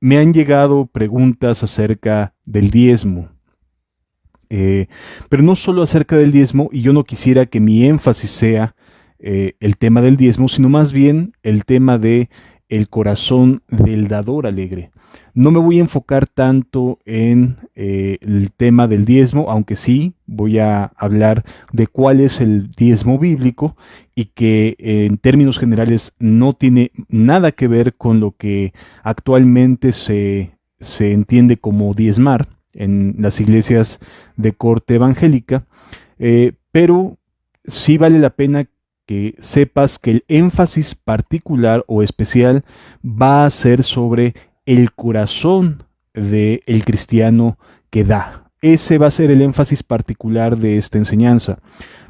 me han llegado preguntas acerca del diezmo, pero no solo acerca del diezmo, y yo no quisiera que mi énfasis sea el tema del diezmo, sino más bien el tema de el corazón del dador alegre. No me voy a enfocar tanto en el tema del diezmo, aunque sí voy a hablar de cuál es el diezmo bíblico y que en términos generales no tiene nada que ver con lo que actualmente se entiende como diezmar en las iglesias de corte evangélica, pero sí vale la pena que sepas que el énfasis particular o especial va a ser sobre el corazón del cristiano que da. Ese va a ser el énfasis particular de esta enseñanza.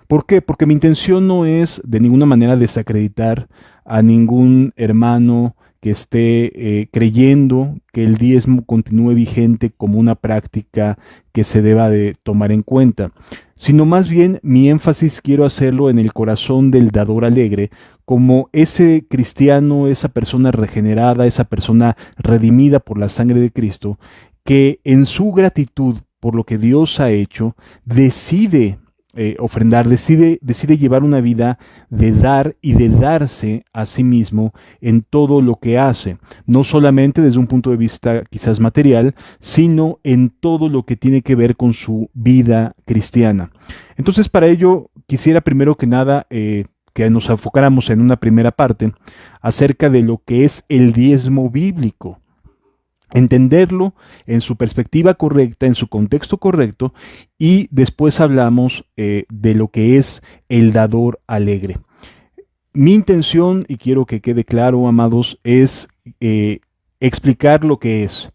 ¿Por qué? Porque mi intención no es de ninguna manera desacreditar a ningún hermano que esté creyendo que el diezmo continúe vigente como una práctica que se deba de tomar en cuenta, sino más bien mi énfasis quiero hacerlo en el corazón del dador alegre, como ese cristiano, esa persona regenerada, esa persona redimida por la sangre de Cristo, que en su gratitud por lo que Dios ha hecho, decide ofrendar, decide llevar una vida de dar y de darse a sí mismo en todo lo que hace, no solamente desde un punto de vista quizás material, sino en todo lo que tiene que ver con su vida cristiana. Entonces, para ello, quisiera primero que nada que nos enfocáramos en una primera parte acerca de lo que es el diezmo bíblico. Entenderlo en su perspectiva correcta, en su contexto correcto, y después hablamos de lo que es el dador alegre. Mi intención, y quiero que quede claro, amados, es explicar lo que es.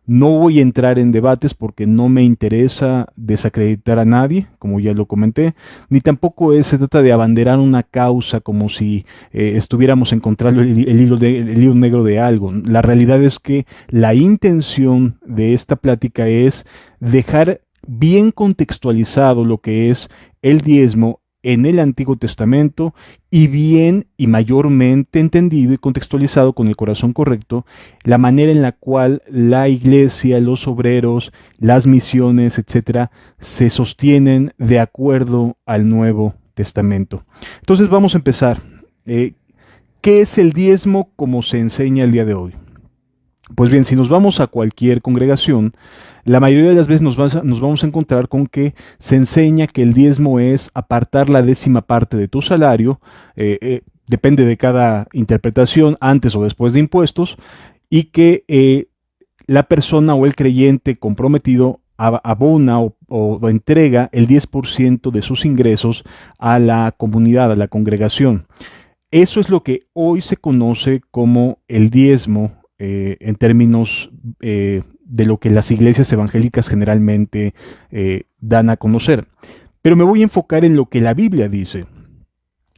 No voy a entrar en debates porque no me interesa desacreditar a nadie, como ya lo comenté, ni tampoco se trata de abanderar una causa como si estuviéramos encontrando el hilo negro de algo. La realidad es que la intención de esta plática es dejar bien contextualizado lo que es el diezmo en el Antiguo Testamento y bien y mayormente entendido y contextualizado con el corazón correcto, la manera en la cual la iglesia, los obreros, las misiones, etcétera, se sostienen de acuerdo al Nuevo Testamento. Entonces vamos a empezar. ¿Qué es el diezmo como se enseña el día de hoy? Pues bien, si nos vamos a cualquier congregación, la mayoría de las veces nos vamos a encontrar con que se enseña que el diezmo es apartar la 10ª parte de tu salario, depende de cada interpretación, antes o después de impuestos, y que la persona o el creyente comprometido abona o entrega el 10% de sus ingresos a la comunidad, a la congregación. Eso es lo que hoy se conoce como el diezmo en términos de lo que las iglesias evangélicas generalmente dan a conocer. Pero me voy a enfocar en lo que la Biblia dice.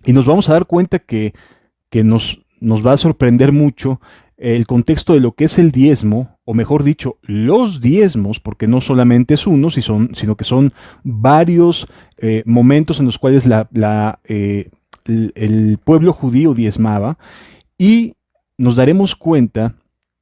Y nos vamos a dar cuenta que nos va a sorprender mucho el contexto de lo que es el diezmo, o mejor dicho, los diezmos, porque no solamente es uno, sino que son varios momentos en los cuales el pueblo judío diezmaba, y nos daremos cuenta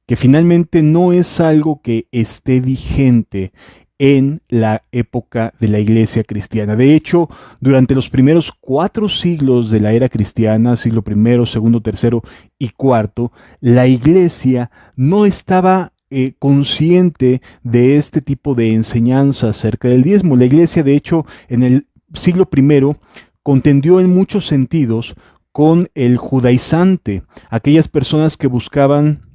que finalmente no es algo que esté vigente en la época de la iglesia cristiana. De hecho, durante los primeros 4 siglos de la era cristiana, siglo I, segundo, tercero y cuarto, la iglesia no estaba consciente de este tipo de enseñanza acerca del diezmo. La iglesia, de hecho, en el siglo I contendió en muchos sentidos con el judaizante, aquellas personas que buscaban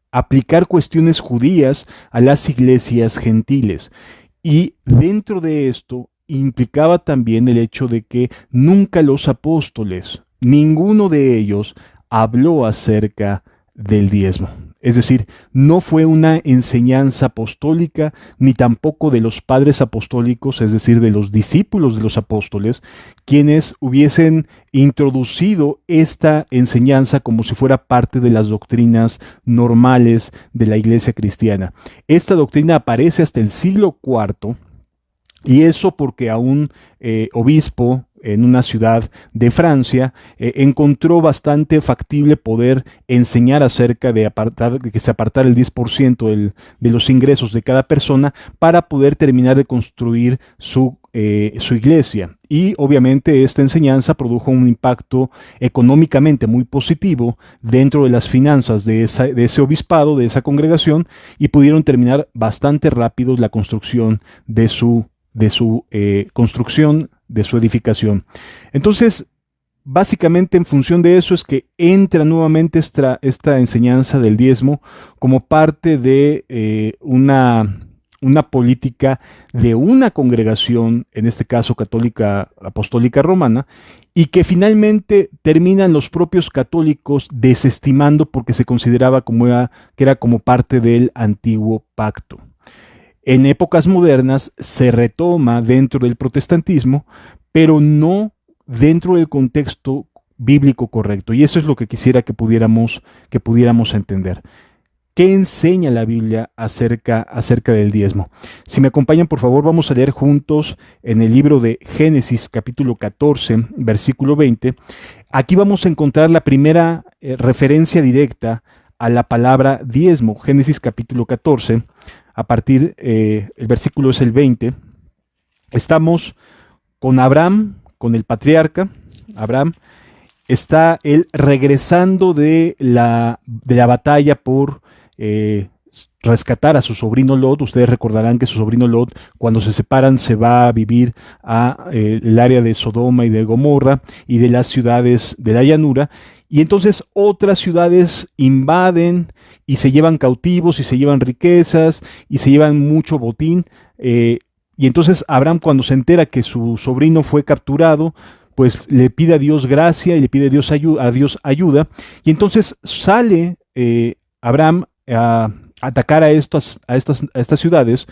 aplicar cuestiones judías a las iglesias gentiles. Y dentro de esto implicaba también el hecho de que nunca los apóstoles, ninguno de ellos, habló acerca del diezmo. Es decir, no fue una enseñanza apostólica, ni tampoco de los padres apostólicos, es decir, de los discípulos de los apóstoles, quienes hubiesen introducido esta enseñanza como si fuera parte de las doctrinas normales de la iglesia cristiana. Esta doctrina aparece hasta el siglo IV, y eso porque a un obispo en una ciudad de Francia, encontró bastante factible poder enseñar acerca de que se apartara el 10% de los ingresos de cada persona para poder terminar de construir su iglesia. Y obviamente esta enseñanza produjo un impacto económicamente muy positivo dentro de las finanzas de ese obispado, de esa congregación, y pudieron terminar bastante rápido la construcción de su edificación. Entonces, básicamente en función de eso es que entra nuevamente esta enseñanza del diezmo como parte de una política de una congregación, en este caso católica apostólica romana, y que finalmente terminan los propios católicos desestimando porque se consideraba que era como parte del antiguo pacto. En épocas modernas se retoma dentro del protestantismo, pero no dentro del contexto bíblico correcto. Y eso es lo que quisiera que pudiéramos entender. ¿Qué enseña la Biblia acerca del diezmo? Si me acompañan, por favor, vamos a leer juntos en el libro de Génesis, capítulo 14, versículo 20. Aquí vamos a encontrar la primera referencia directa a la palabra diezmo. Génesis, capítulo 14. A partir, el versículo es el 20, estamos con Abraham, con el patriarca. Abraham está él regresando de la batalla por rescatar a su sobrino Lot. Ustedes recordarán que su sobrino Lot, cuando se separan, se va a vivir a el área de Sodoma y de Gomorra y de las ciudades de la llanura. Y entonces otras ciudades invaden y se llevan cautivos y se llevan riquezas y se llevan mucho botín. Y entonces Abraham, cuando se entera que su sobrino fue capturado, pues le pide a Dios gracia y le pide a Dios ayuda. Y entonces sale Abraham a atacar a estas ciudades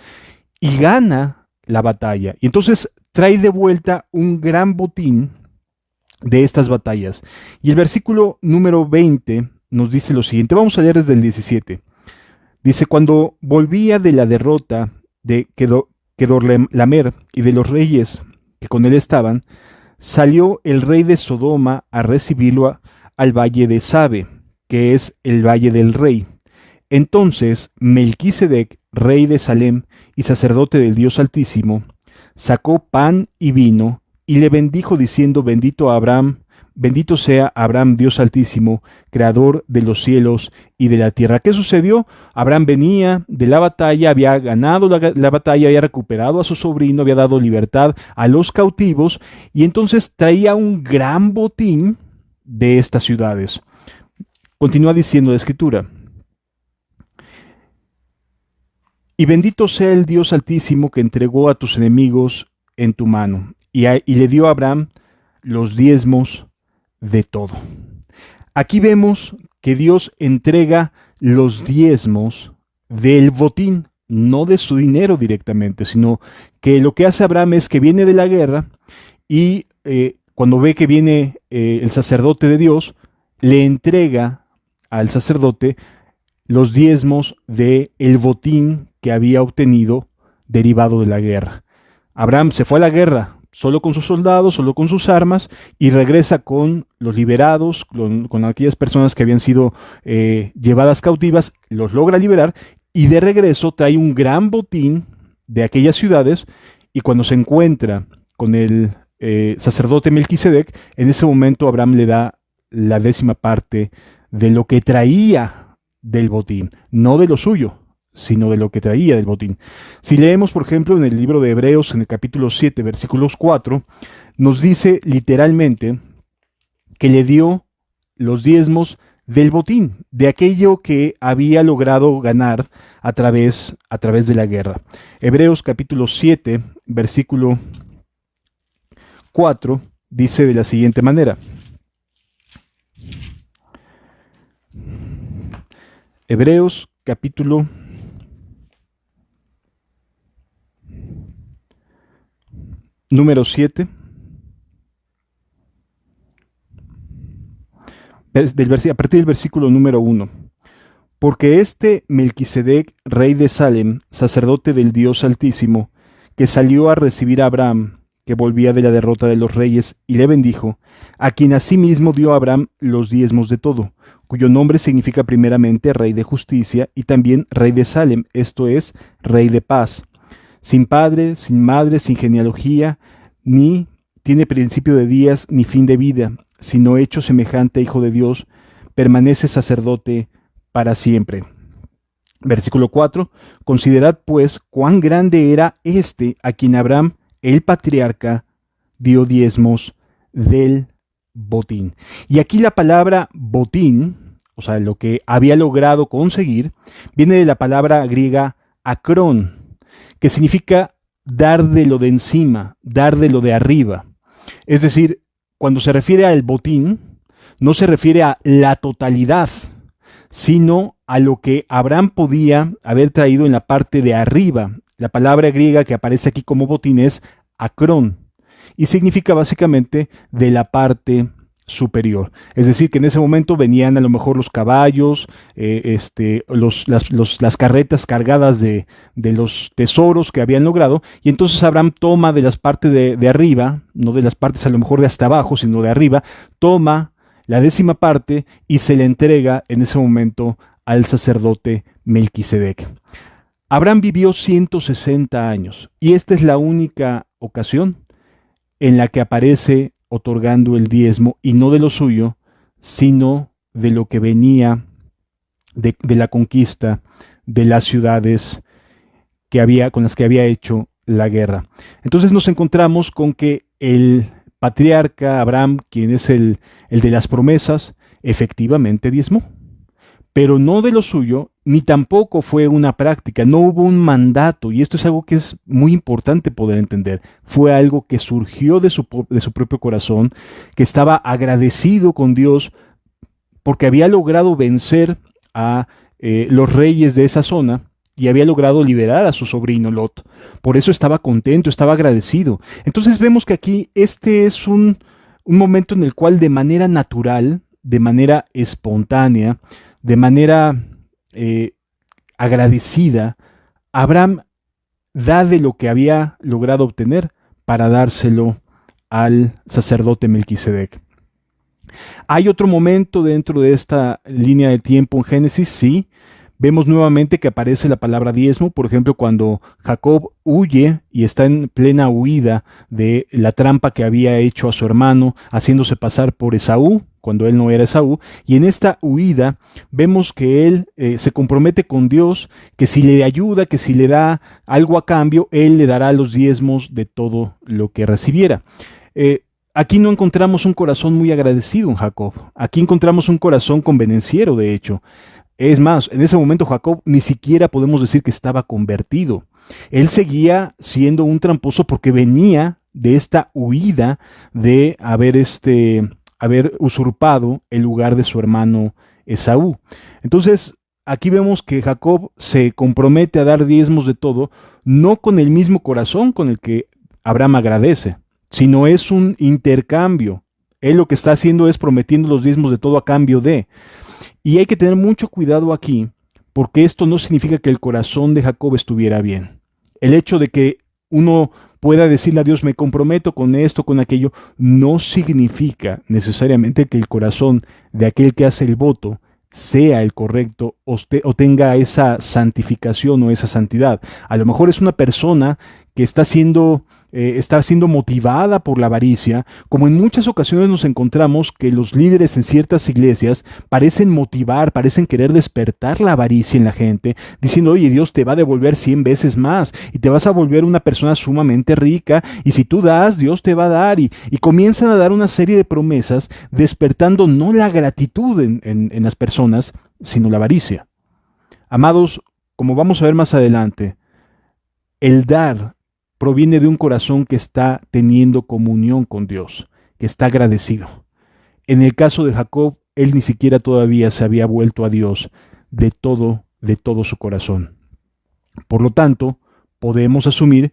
y gana la batalla. Y entonces trae de vuelta un gran botín de estas batallas. Y el versículo número 20 nos dice lo siguiente. Vamos a leer desde el 17. Dice: cuando volvía de la derrota de Kedorlaomer y de los reyes que con él estaban, salió el rey de Sodoma a recibirlo al valle de Sabe, que es el valle del rey. Entonces Melquisedec, rey de Salem y sacerdote del Dios Altísimo, sacó pan y vino y le bendijo diciendo: bendito sea Abraham, Dios Altísimo, creador de los cielos y de la tierra. ¿Qué sucedió? Abraham venía de la batalla, había ganado la batalla, había recuperado a su sobrino, había dado libertad a los cautivos y entonces traía un gran botín de estas ciudades. Continúa diciendo la escritura: y bendito sea el Dios Altísimo que entregó a tus enemigos en tu mano. Y le dio a Abraham los diezmos de todo. Aquí vemos que Dios entrega los diezmos del botín, no de su dinero directamente, sino que lo que hace Abraham es que viene de la guerra y cuando ve que viene el sacerdote de Dios, le entrega al sacerdote los diezmos del botín que había obtenido derivado de la guerra. Abraham se fue a la guerra solo con sus soldados, solo con sus armas, y regresa con los liberados, con aquellas personas que habían sido llevadas cautivas, los logra liberar, y de regreso trae un gran botín de aquellas ciudades, y cuando se encuentra con el sacerdote Melquisedec, en ese momento Abraham le da la 10ª parte de lo que traía del botín, no de lo suyo, sino de lo que traía del botín. Si leemos, por ejemplo, en el libro de Hebreos, en el capítulo 7, versículos 4, nos dice literalmente que le dio los diezmos del botín, de aquello que había logrado ganar a través de la guerra. Hebreos capítulo 7, versículo 4, dice de la siguiente manera. Hebreos capítulo número 7, a partir del versículo número 1. Porque este Melquisedec, rey de Salem, sacerdote del Dios Altísimo, que salió a recibir a Abraham, que volvía de la derrota de los reyes, y le bendijo, a quien asimismo dio a Abraham los diezmos de todo, cuyo nombre significa primeramente Rey de Justicia y también Rey de Salem, esto es, Rey de Paz. Sin padre, sin madre, sin genealogía, ni tiene principio de días ni fin de vida, sino hecho semejante a Hijo de Dios, permanece sacerdote para siempre. Versículo 4. Considerad pues cuán grande era este a quien Abraham, el patriarca, dio diezmos del botín. Y aquí la palabra botín, o sea, lo que había logrado conseguir, viene de la palabra griega acrón, que significa dar de lo de encima, dar de lo de arriba. Es decir, cuando se refiere al botín, no se refiere a la totalidad, sino a lo que Abraham podía haber traído en la parte de arriba. La palabra griega que aparece aquí como botín es acrón y significa básicamente de la parte superior. Es decir, que en ese momento venían a lo mejor los caballos, las carretas cargadas de los tesoros que habían logrado, y entonces Abraham toma de las partes de arriba, no de las partes a lo mejor de hasta abajo, sino de arriba, toma la 10ª parte y se le entrega en ese momento al sacerdote Melquisedec. Abraham vivió 160 años y esta es la única ocasión en la que aparece otorgando el diezmo, y no de lo suyo, sino de lo que venía de la conquista de las ciudades con las que había hecho la guerra. Entonces nos encontramos con que el patriarca Abraham, quien es el de las promesas, efectivamente diezmó, pero no de lo suyo, ni tampoco fue una práctica, no hubo un mandato, y esto es algo que es muy importante poder entender. Fue algo que surgió de su propio corazón, que estaba agradecido con Dios porque había logrado vencer a los reyes de esa zona y había logrado liberar a su sobrino Lot. Por eso estaba contento, estaba agradecido. Entonces vemos que aquí este es un momento en el cual de manera natural, de manera espontánea, de manera agradecida, Abraham da de lo que había logrado obtener para dárselo al sacerdote Melquisedec. Hay otro momento dentro de esta línea de tiempo en Génesis, sí. Vemos nuevamente que aparece la palabra diezmo, por ejemplo, cuando Jacob huye y está en plena huida de la trampa que había hecho a su hermano, haciéndose pasar por Esaú, cuando él no era Esaú, y en esta huida vemos que él se compromete con Dios, que si le ayuda, que si le da algo a cambio, él le dará los diezmos de todo lo que recibiera. Aquí no encontramos un corazón muy agradecido en Jacob, aquí encontramos un corazón convenenciero, de hecho. Es más, en ese momento Jacob ni siquiera podemos decir que estaba convertido. Él seguía siendo un tramposo porque venía de esta huida de haber usurpado el lugar de su hermano Esaú. Entonces, aquí vemos que Jacob se compromete a dar diezmos de todo, no con el mismo corazón con el que Abraham agradece, sino es un intercambio. Él lo que está haciendo es prometiendo los diezmos de todo a cambio de. Y hay que tener mucho cuidado aquí, porque esto no significa que el corazón de Jacob estuviera bien. El hecho de que uno pueda decirle a Dios, me comprometo con esto, con aquello, no significa necesariamente que el corazón de aquel que hace el voto sea el correcto o tenga esa santificación o esa santidad. A lo mejor es una persona que está siendo motivada por la avaricia, como en muchas ocasiones nos encontramos que los líderes en ciertas iglesias parecen querer despertar la avaricia en la gente, diciendo, oye, Dios te va a devolver 100 veces más y te vas a volver una persona sumamente rica, y si tú das, Dios te va a dar, y comienzan a dar una serie de promesas, despertando no la gratitud en las personas, sino la avaricia. Amados, como vamos a ver más adelante, el dar proviene de un corazón que está teniendo comunión con Dios, que está agradecido. En el caso de Jacob, él ni siquiera todavía se había vuelto a Dios de todo su corazón. Por lo tanto, podemos asumir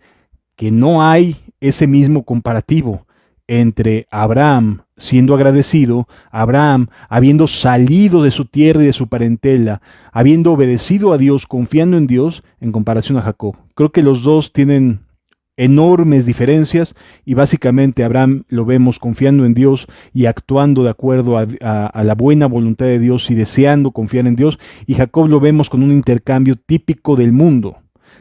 que no hay ese mismo comparativo entre Abraham siendo agradecido, Abraham habiendo salido de su tierra y de su parentela, habiendo obedecido a Dios, confiando en Dios, en comparación a Jacob. Creo que los dos tienen enormes diferencias, y básicamente Abraham lo vemos confiando en Dios y actuando de acuerdo a la buena voluntad de Dios y deseando confiar en Dios, y Jacob lo vemos con un intercambio típico del mundo,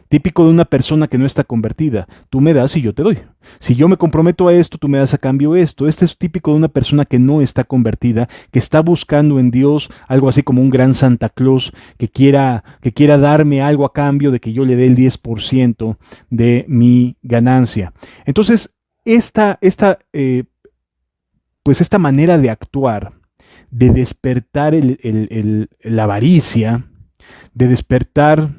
típico de una persona que no está convertida. Tú me das y yo te doy. Si yo me comprometo a esto, tú me das a cambio esto. Este es típico de una persona que no está convertida, que está buscando en Dios algo así como un gran Santa Claus que quiera darme algo a cambio de que yo le dé el 10% de mi ganancia. Entonces, pues esta manera de actuar, de despertar la avaricia, de despertar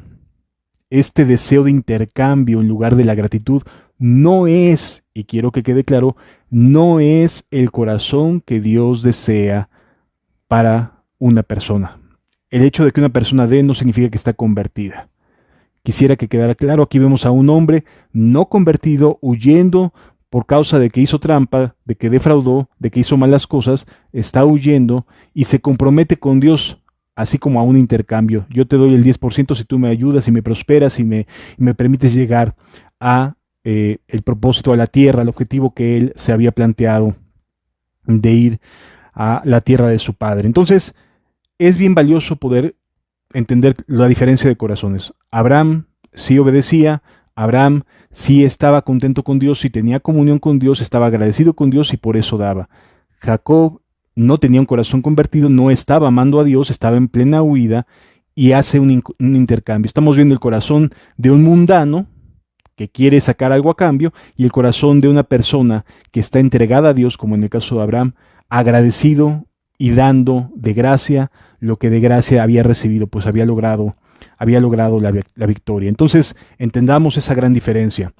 este deseo de intercambio en lugar de la gratitud, no es, y quiero que quede claro, no es el corazón que Dios desea para una persona. El hecho de que una persona dé no significa que está convertida. Quisiera que quedara claro, aquí vemos a un hombre no convertido huyendo por causa de que hizo trampa, de que defraudó, de que hizo malas cosas, está huyendo y se compromete con Dios, así como a un intercambio. Yo te doy el 10% si tú me ayudas y me prosperas y me permites llegar a el propósito, a la tierra, al objetivo que él se había planteado de ir a la tierra de su padre. Entonces, es bien valioso poder entender la diferencia de corazones. Abraham sí obedecía, Abraham sí estaba contento con Dios, sí tenía comunión con Dios, estaba agradecido con Dios y por eso daba. Jacob no tenía un corazón convertido, no estaba amando a Dios, estaba en plena huida y hace un intercambio. Estamos viendo el corazón de un mundano que quiere sacar algo a cambio y el corazón de una persona que está entregada a Dios, como en el caso de Abraham, agradecido y dando de gracia lo que de gracia había recibido, pues había logrado la victoria. Entonces, entendamos esa gran diferencia.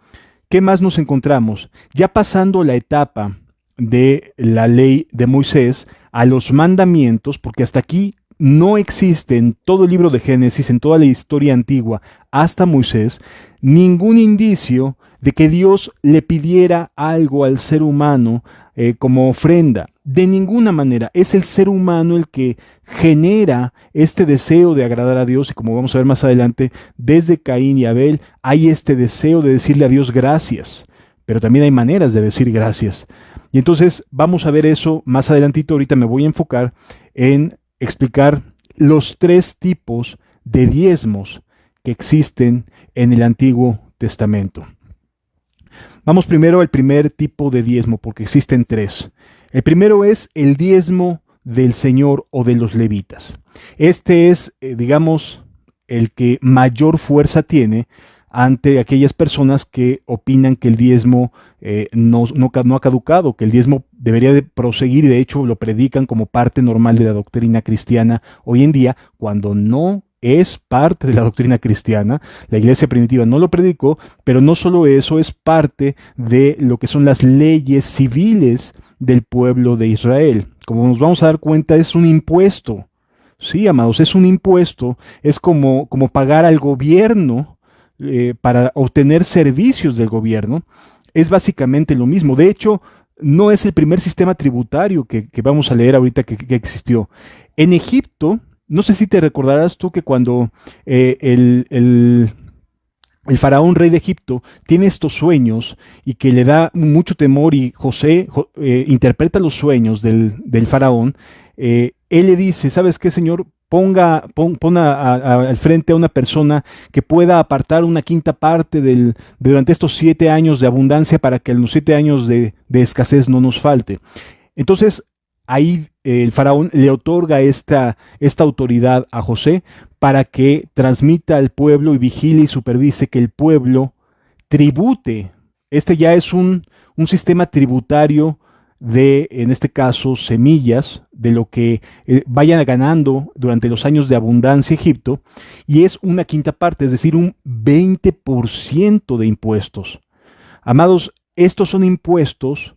¿Qué más nos encontramos? Ya pasando la etapa de la ley de Moisés a los mandamientos, porque hasta aquí no existe en todo el libro de Génesis, en toda la historia antigua, hasta Moisés, ningún indicio de que Dios le pidiera algo al ser humano como ofrenda. De ninguna manera. Es el ser humano el que genera este deseo de agradar a Dios, y como vamos a ver más adelante, desde Caín y Abel hay este deseo de decirle a Dios gracias, pero también hay maneras de decir gracias. Y entonces vamos a ver eso más adelantito. Ahorita me voy a enfocar en explicar los 3 tipos de diezmos que existen en el Antiguo Testamento. Vamos primero al primer tipo de diezmo, porque existen 3. El primero es el diezmo del Señor o de los levitas. Este es, digamos, el que mayor fuerza tiene ante aquellas personas que opinan que el diezmo no ha caducado, que el diezmo debería de proseguir, y de hecho lo predican como parte normal de la doctrina cristiana hoy en día, cuando no es parte de la doctrina cristiana. La iglesia primitiva no lo predicó, pero no solo eso, es parte de lo que son las leyes civiles del pueblo de Israel. Como nos vamos a dar cuenta, es un impuesto. Sí, amados, es un impuesto. Es como pagar al gobierno para obtener servicios del gobierno. Es básicamente lo mismo. De hecho, no es el primer sistema tributario que vamos a leer ahorita que existió. En Egipto, no sé si te recordarás tú que cuando el faraón rey de Egipto tiene estos sueños y que le da mucho temor, y José interpreta los sueños del faraón, él le dice: ¿sabes qué, señor? Pon al frente a una persona que pueda apartar una quinta parte durante estos 7 años de abundancia, para que en los 7 años de escasez no nos falte. Entonces, ahí el faraón le otorga esta autoridad a José para que transmita al pueblo y vigile y supervise que el pueblo tribute. Este ya es un sistema tributario de, en este caso, semillas, de lo que vayan ganando durante los años de abundancia Egipto, y es una quinta parte, es decir, un 20% de impuestos. Amados, estos son impuestos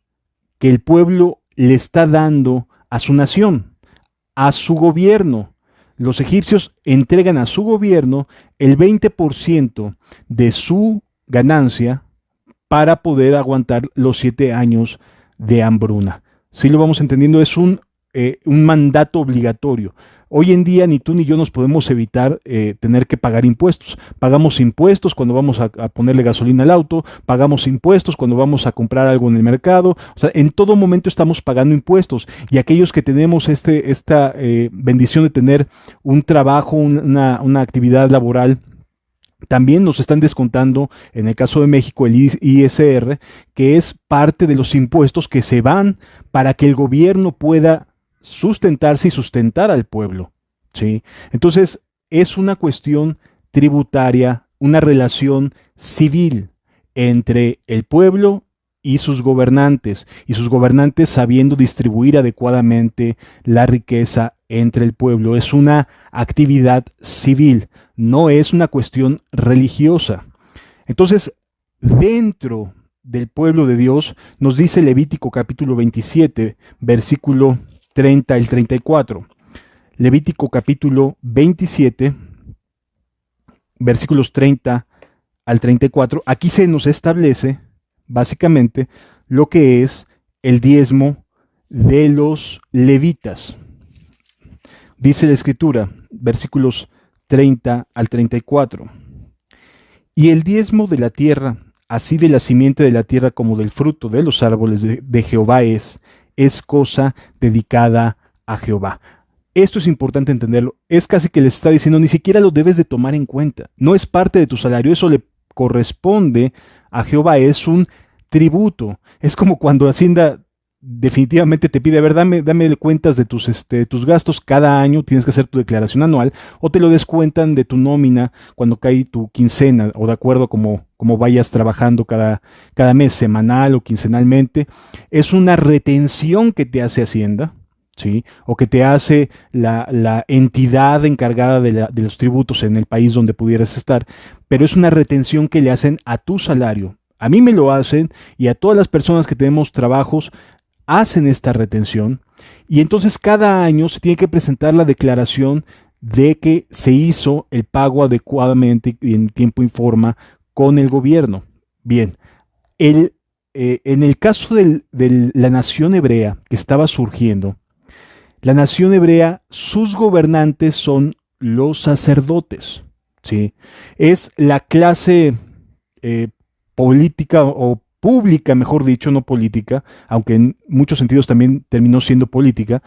que el pueblo le está dando a su nación, a su gobierno. Los egipcios entregan a su gobierno el 20% de su ganancia para poder aguantar los 7 años de hambruna. Si lo vamos entendiendo, es un mandato obligatorio. Hoy en día ni tú ni yo nos podemos evitar tener que pagar impuestos. Pagamos impuestos cuando vamos a ponerle gasolina al auto, pagamos impuestos cuando vamos a comprar algo en el mercado. O sea, en todo momento estamos pagando impuestos. Y aquellos que tenemos esta bendición de tener un trabajo, una actividad laboral, también nos están descontando, en el caso de México, el ISR, que es parte de los impuestos que se van para que el gobierno pueda sustentarse y sustentar al pueblo, ¿sí? Entonces, es una cuestión tributaria, una relación civil entre el pueblo y sus gobernantes sabiendo distribuir adecuadamente la riqueza entre el pueblo. Es una actividad civil, no es una cuestión religiosa. Entonces, dentro del pueblo de Dios, nos dice Levítico capítulo 27, versículo 30 al 34. Levítico capítulo 27, versículos 30 al 34. Aquí se nos establece básicamente lo que es el diezmo de los levitas. Dice la Escritura, versículos 30 al 34. Y el diezmo de la tierra, así de la simiente de la tierra como del fruto de los árboles de Jehová es cosa dedicada a Jehová. Esto es importante entenderlo. Es casi que les está diciendo, ni siquiera lo debes de tomar en cuenta. No es parte de tu salario, eso le corresponde a Jehová, es un tributo. Es como cuando Hacienda definitivamente te pide, a ver, dame cuentas de tus gastos cada año, tienes que hacer tu declaración anual, o te lo descuentan de tu nómina cuando cae tu quincena, o de acuerdo a como vayas trabajando cada mes, semanal o quincenalmente. Es una retención que te hace Hacienda, ¿sí? O que te hace la entidad encargada de los tributos en el país donde pudieras estar, pero es una retención que le hacen a tu salario. A mí me lo hacen, y a todas las personas que tenemos trabajos hacen esta retención, y entonces cada año se tiene que presentar la declaración de que se hizo el pago adecuadamente y en tiempo y forma con el gobierno. Bien, en el caso de la nación hebrea que estaba surgiendo, la nación hebrea, sus gobernantes son los sacerdotes, ¿sí? Es la clase política o pública, mejor dicho, no política, aunque en muchos sentidos también terminó siendo política,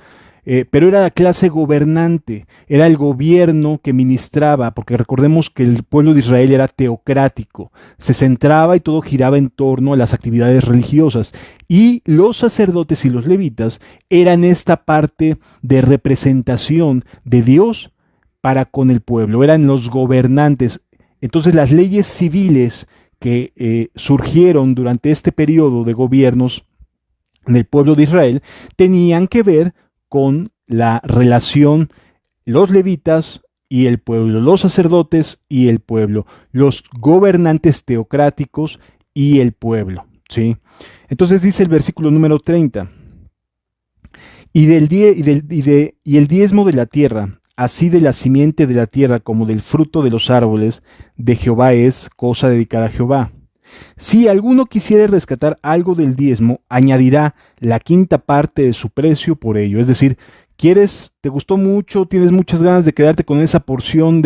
pero era la clase gobernante, era el gobierno que ministraba, porque recordemos que el pueblo de Israel era teocrático, se centraba y todo giraba en torno a las actividades religiosas, y los sacerdotes y los levitas eran esta parte de representación de Dios para con el pueblo, eran los gobernantes. Entonces las leyes civiles que surgieron durante este periodo de gobiernos en el pueblo de Israel tenían que ver con la relación los levitas y el pueblo, los sacerdotes y el pueblo, los gobernantes teocráticos y el pueblo, ¿sí? Entonces dice el versículo número 30, y el diezmo de la tierra, así de la simiente de la tierra como del fruto de los árboles de Jehová es cosa dedicada a Jehová. Si alguno quisiere rescatar algo del diezmo, añadirá la quinta parte de su precio por ello. Es decir, te gustó mucho, tienes muchas ganas de quedarte con esa porción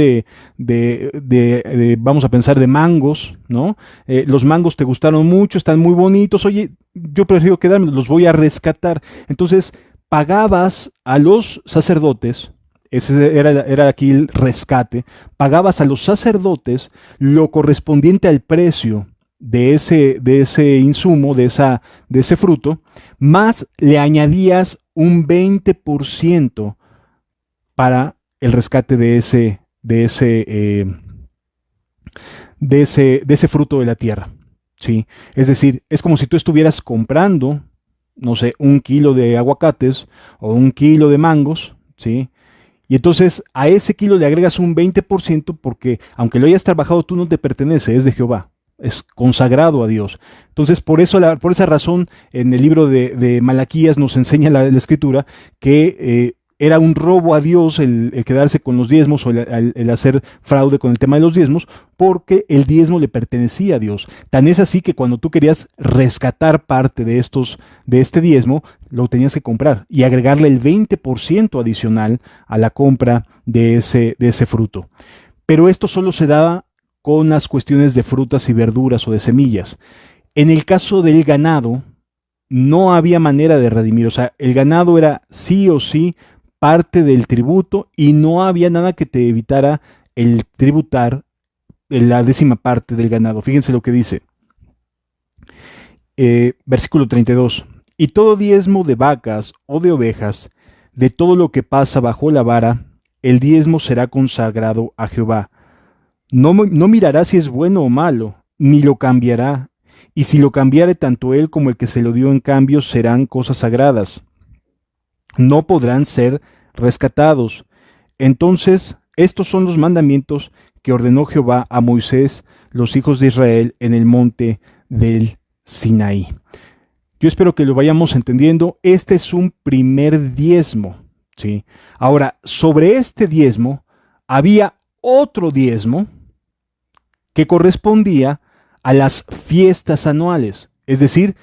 vamos a pensar, de mangos, ¿no? Los mangos te gustaron mucho, están muy bonitos. Oye, yo prefiero quedarme, los voy a rescatar. Entonces, pagabas a los sacerdotes. Ese era aquí el rescate. Pagabas a los sacerdotes lo correspondiente al precio de ese insumo, de ese fruto, más le añadías un 20% para el rescate de ese fruto de la tierra, ¿sí? Es decir, es como si tú estuvieras comprando, no sé, 1 kilo de aguacates o 1 kilo de mangos, ¿sí? Y entonces a ese kilo le agregas un 20% porque aunque lo hayas trabajado tú no te pertenece, es de Jehová, es consagrado a Dios. Entonces por esa razón en el libro de Malaquías nos enseña la Escritura que era un robo a Dios el quedarse con los diezmos o el hacer fraude con el tema de los diezmos, porque el diezmo le pertenecía a Dios. Tan es así que cuando tú querías rescatar parte de este diezmo, lo tenías que comprar y agregarle el 20% adicional a la compra de ese fruto. Pero esto solo se daba con las cuestiones de frutas y verduras o de semillas. En el caso del ganado, no había manera de redimir. O sea, el ganado era sí o sí parte del tributo y no había nada que te evitara el tributar la 10ª parte del ganado. Fíjense lo que dice. Versículo 32. Y todo diezmo de vacas o de ovejas, de todo lo que pasa bajo la vara, el diezmo será consagrado a Jehová. No mirará si es bueno o malo, ni lo cambiará. Y si lo cambiare tanto él como el que se lo dio en cambio, serán cosas sagradas. No podrán ser rescatados. Entonces, estos son los mandamientos que ordenó Jehová a Moisés, los hijos de Israel, en el monte del Sinaí. Yo espero que lo vayamos entendiendo. Este es un primer diezmo, ¿sí? Ahora, sobre este diezmo, había otro diezmo que correspondía a las fiestas anuales. Es decir,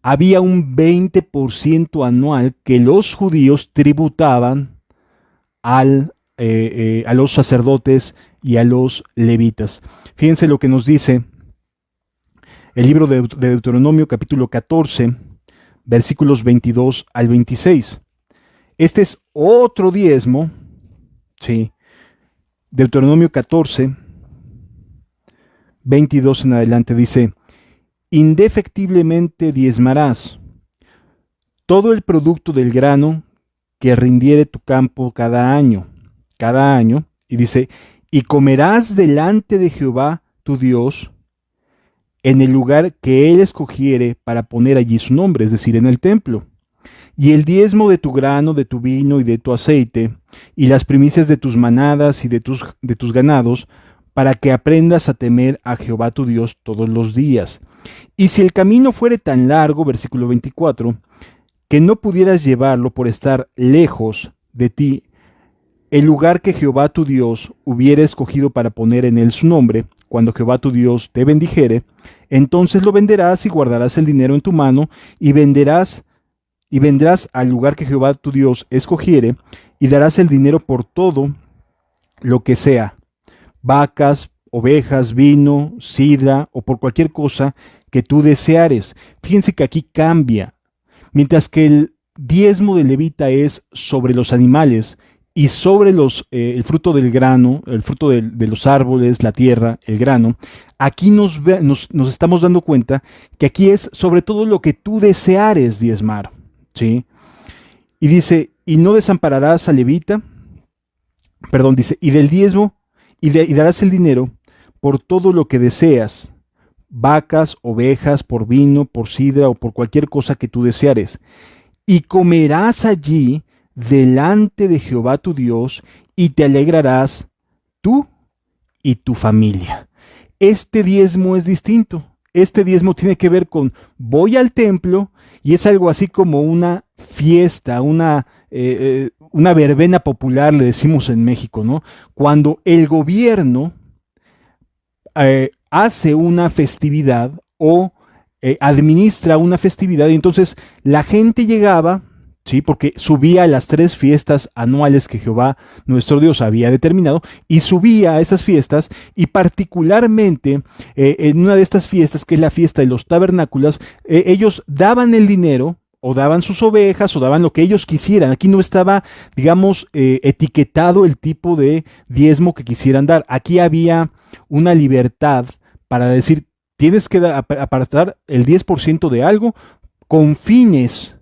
había un 20% anual que los judíos tributaban a los sacerdotes y a los levitas. Fíjense lo que nos dice el libro de Deuteronomio capítulo 14, versículos 22 al 26. Este es otro diezmo, ¿sí? Deuteronomio 14, 22 en adelante dice: indefectiblemente diezmarás todo el producto del grano que rindiere tu campo cada año, y dice, y comerás delante de Jehová tu Dios en el lugar que él escogiere para poner allí su nombre, es decir, en el templo. Y el diezmo de tu grano, de tu vino y de tu aceite, y las primicias de tus manadas y de tus ganados, para que aprendas a temer a Jehová tu Dios todos los días. Y si el camino fuere tan largo, versículo 24, que no pudieras llevarlo por estar lejos de ti, el lugar que Jehová tu Dios hubiera escogido para poner en él su nombre, cuando Jehová tu Dios te bendijere, entonces lo venderás y guardarás el dinero en tu mano, y vendrás al lugar que Jehová tu Dios escogiere, y darás el dinero por todo lo que sea, vacas, ovejas, vino, sidra, o por cualquier cosa que tú deseares. Fíjense que aquí cambia. Mientras que el diezmo del levita es sobre los animales y sobre el fruto del grano, el fruto de los árboles, la tierra, el grano, aquí nos estamos dando cuenta que aquí es sobre todo lo que tú deseares diezmar, ¿sí? Y dice, y no desampararás al levita, dice, y del diezmo, y darás el dinero por todo lo que deseas, vacas, ovejas, por vino, por sidra o por cualquier cosa que tú deseares. Y comerás allí delante de Jehová tu Dios, y te alegrarás tú y tu familia. Este diezmo es distinto. Este diezmo tiene que ver con voy al templo, y es algo así como una fiesta, una verbena popular, le decimos en México, ¿no? Cuando el gobierno hace una festividad o administra una festividad, y entonces la gente llegaba, ¿sí? Porque subía a las 3 fiestas anuales que Jehová nuestro Dios había determinado, y subía a esas fiestas, y particularmente en una de estas fiestas, que es la fiesta de los tabernáculos, ellos daban el dinero, o daban sus ovejas, o daban lo que ellos quisieran. Aquí no estaba, digamos, etiquetado el tipo de diezmo que quisieran dar. Aquí había una libertad para decir, tienes que apartar el 10% de algo con fines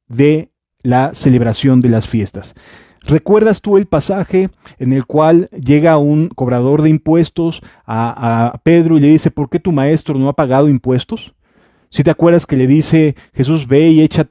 de la celebración de las fiestas. ¿Recuerdas tú el pasaje en el cual llega un cobrador de impuestos a Pedro y le dice, ¿por qué tu maestro no ha pagado impuestos? Si te acuerdas que le dice Jesús, ve y echa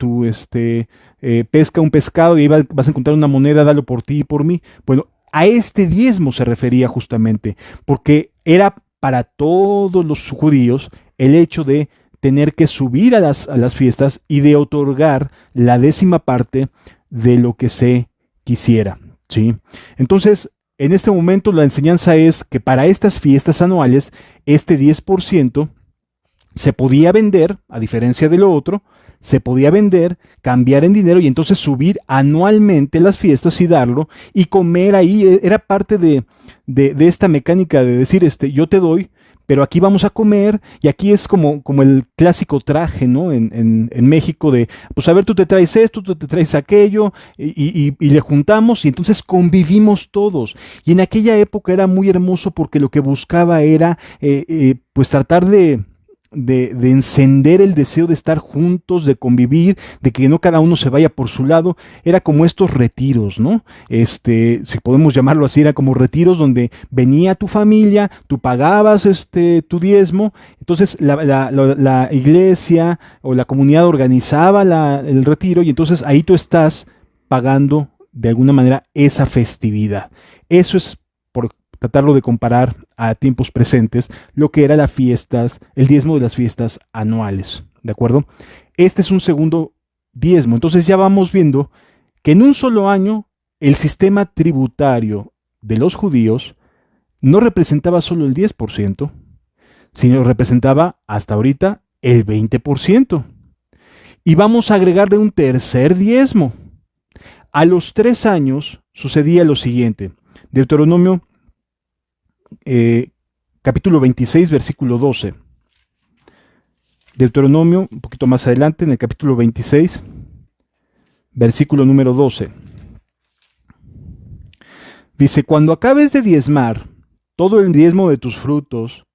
pesca un pescado y ahí vas a encontrar una moneda, dalo por ti y por mí. Bueno, a este diezmo se refería justamente, porque era para todos los judíos el hecho de tener que subir a las fiestas y de otorgar la 10ª parte de lo que se quisiera, ¿sí? Entonces, en este momento la enseñanza es que para estas fiestas anuales, este 10% se podía vender, a diferencia de lo otro, se podía vender, cambiar en dinero y entonces subir anualmente las fiestas y darlo y comer ahí. Era parte de esta mecánica de decir, yo te doy, pero aquí vamos a comer y aquí es como el clásico traje, ¿no? En México de, pues a ver, tú te traes esto, tú te traes aquello y le juntamos y entonces convivimos todos. Y en aquella época era muy hermoso porque lo que buscaba era, pues tratar de encender el deseo de estar juntos, de convivir, de que no cada uno se vaya por su lado. Era como estos retiros, ¿no? Si podemos llamarlo así, era como retiros donde venía tu familia, tú pagabas tu diezmo, entonces la iglesia o la comunidad organizaba el retiro y entonces ahí tú estás pagando de alguna manera esa festividad. Eso es, por tratarlo de comparar a tiempos presentes, lo que era las fiestas, el diezmo de las fiestas anuales, ¿de acuerdo? Este es un segundo diezmo, entonces ya vamos viendo que en un solo año el sistema tributario de los judíos no representaba solo el 10%, sino representaba hasta ahorita el 20%. Y vamos a agregarle un tercer diezmo. A los 3 años sucedía lo siguiente. Deuteronomio capítulo 26, versículo 12. Deuteronomio, un poquito más adelante, en el capítulo 26, versículo número 12. Dice, cuando acabes de diezmar todo el diezmo de tus frutos,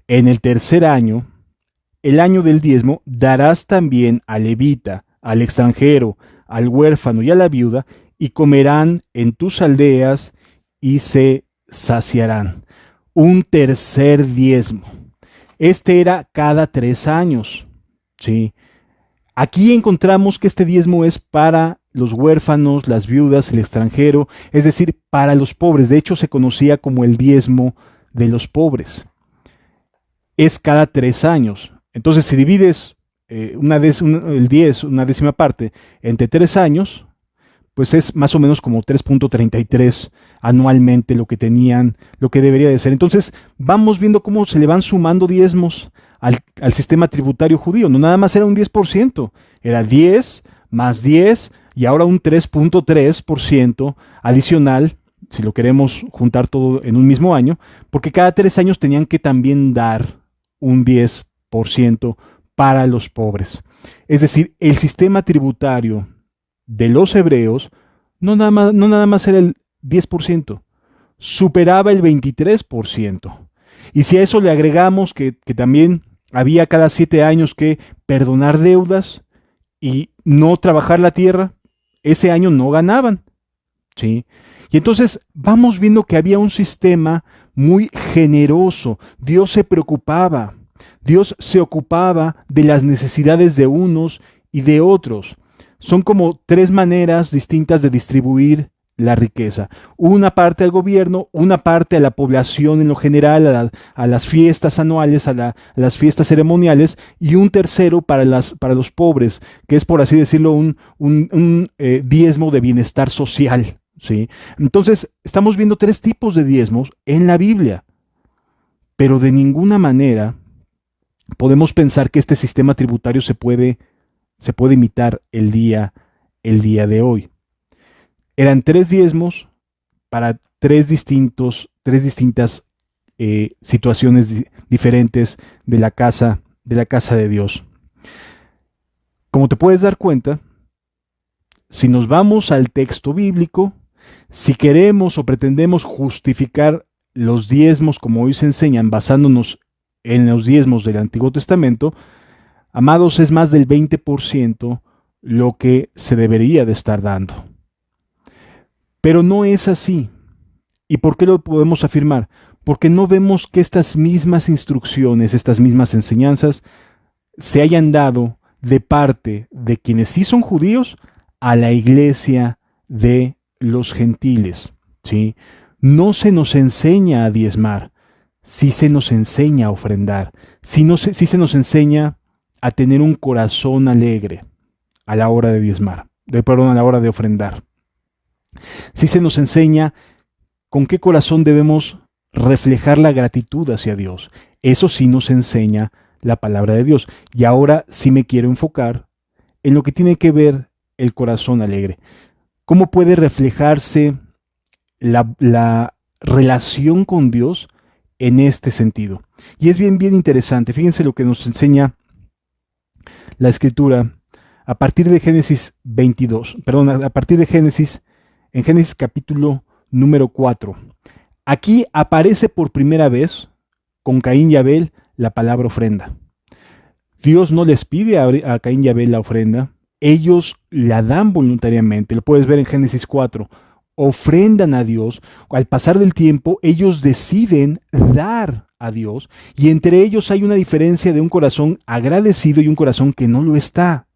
en el tercer año, el año del diezmo, darás también al levita, al extranjero, al huérfano y a la viuda, y comerán en tus aldeas y se saciarán. Un tercer diezmo. Este era cada 3 años. ¿Sí? Aquí encontramos que este diezmo es para los huérfanos, las viudas, el extranjero, es decir, para los pobres. De hecho, se conocía como el diezmo de los pobres. Es cada 3 años. Entonces, si divides el 10, una décima parte, entre 3 años, pues es más o menos como 3.33 anualmente lo que tenían, lo que debería de ser. Entonces, vamos viendo cómo se le van sumando diezmos al sistema tributario judío. No nada más era un 10%, era 10 más 10 y ahora un 3.3% adicional, si lo queremos juntar todo en un mismo año, porque cada 3 años tenían que también dar un 10% para los pobres. Es decir, el sistema tributario de los hebreos no nada más era el 10%, superaba el 23%. Y si a eso le agregamos que también había cada 7 años que perdonar deudas y no trabajar la tierra, ese año no ganaban. ¿Sí? Y entonces vamos viendo que había un sistema muy generoso. Dios se preocupaba, Dios se ocupaba de las necesidades de unos y de otros. Son como 3 maneras distintas de distribuir la riqueza. Una parte al gobierno, una parte a la población en lo general, a las fiestas anuales, a las fiestas ceremoniales, y un tercero para los pobres, que es, por así decirlo, un diezmo de bienestar social. ¿Sí? Entonces, estamos viendo 3 tipos de diezmos en la Biblia, pero de ninguna manera podemos pensar que este sistema tributario se puede imitar el día de hoy. Eran 3 diezmos para 3 distintas situaciones diferentes de la casa de Dios. Como te puedes dar cuenta, si nos vamos al texto bíblico, si queremos o pretendemos justificar los diezmos como hoy se enseñan basándonos en los diezmos del Antiguo Testamento, amados, es más del 20% lo que se debería de estar dando. Pero no es así. ¿Y por qué lo podemos afirmar? Porque no vemos que estas mismas instrucciones, estas mismas enseñanzas, se hayan dado de parte de quienes sí son judíos a la iglesia de los gentiles. ¿Sí? No se nos enseña a diezmar, sí se nos enseña a ofrendar, sí se nos enseña a tener un corazón alegre a la hora de diezmar, a la hora de ofrendar. Sí se nos enseña con qué corazón debemos reflejar la gratitud hacia Dios. Eso sí nos enseña la palabra de Dios. Y ahora sí me quiero enfocar en lo que tiene que ver el corazón alegre. ¿Cómo puede reflejarse la relación con Dios en este sentido? Y es bien interesante. Fíjense lo que nos enseña la Escritura a partir de Génesis 22, perdón, a partir de Génesis, en Génesis capítulo número 4. Aquí aparece por primera vez con Caín y Abel la palabra ofrenda. Dios no les pide a Caín y Abel la ofrenda, ellos la dan voluntariamente. Lo puedes ver en Génesis 4. Ofrendan a Dios. Al pasar del tiempo, ellos deciden dar a Dios, y entre ellos hay una diferencia de un corazón agradecido y un corazón que no lo está.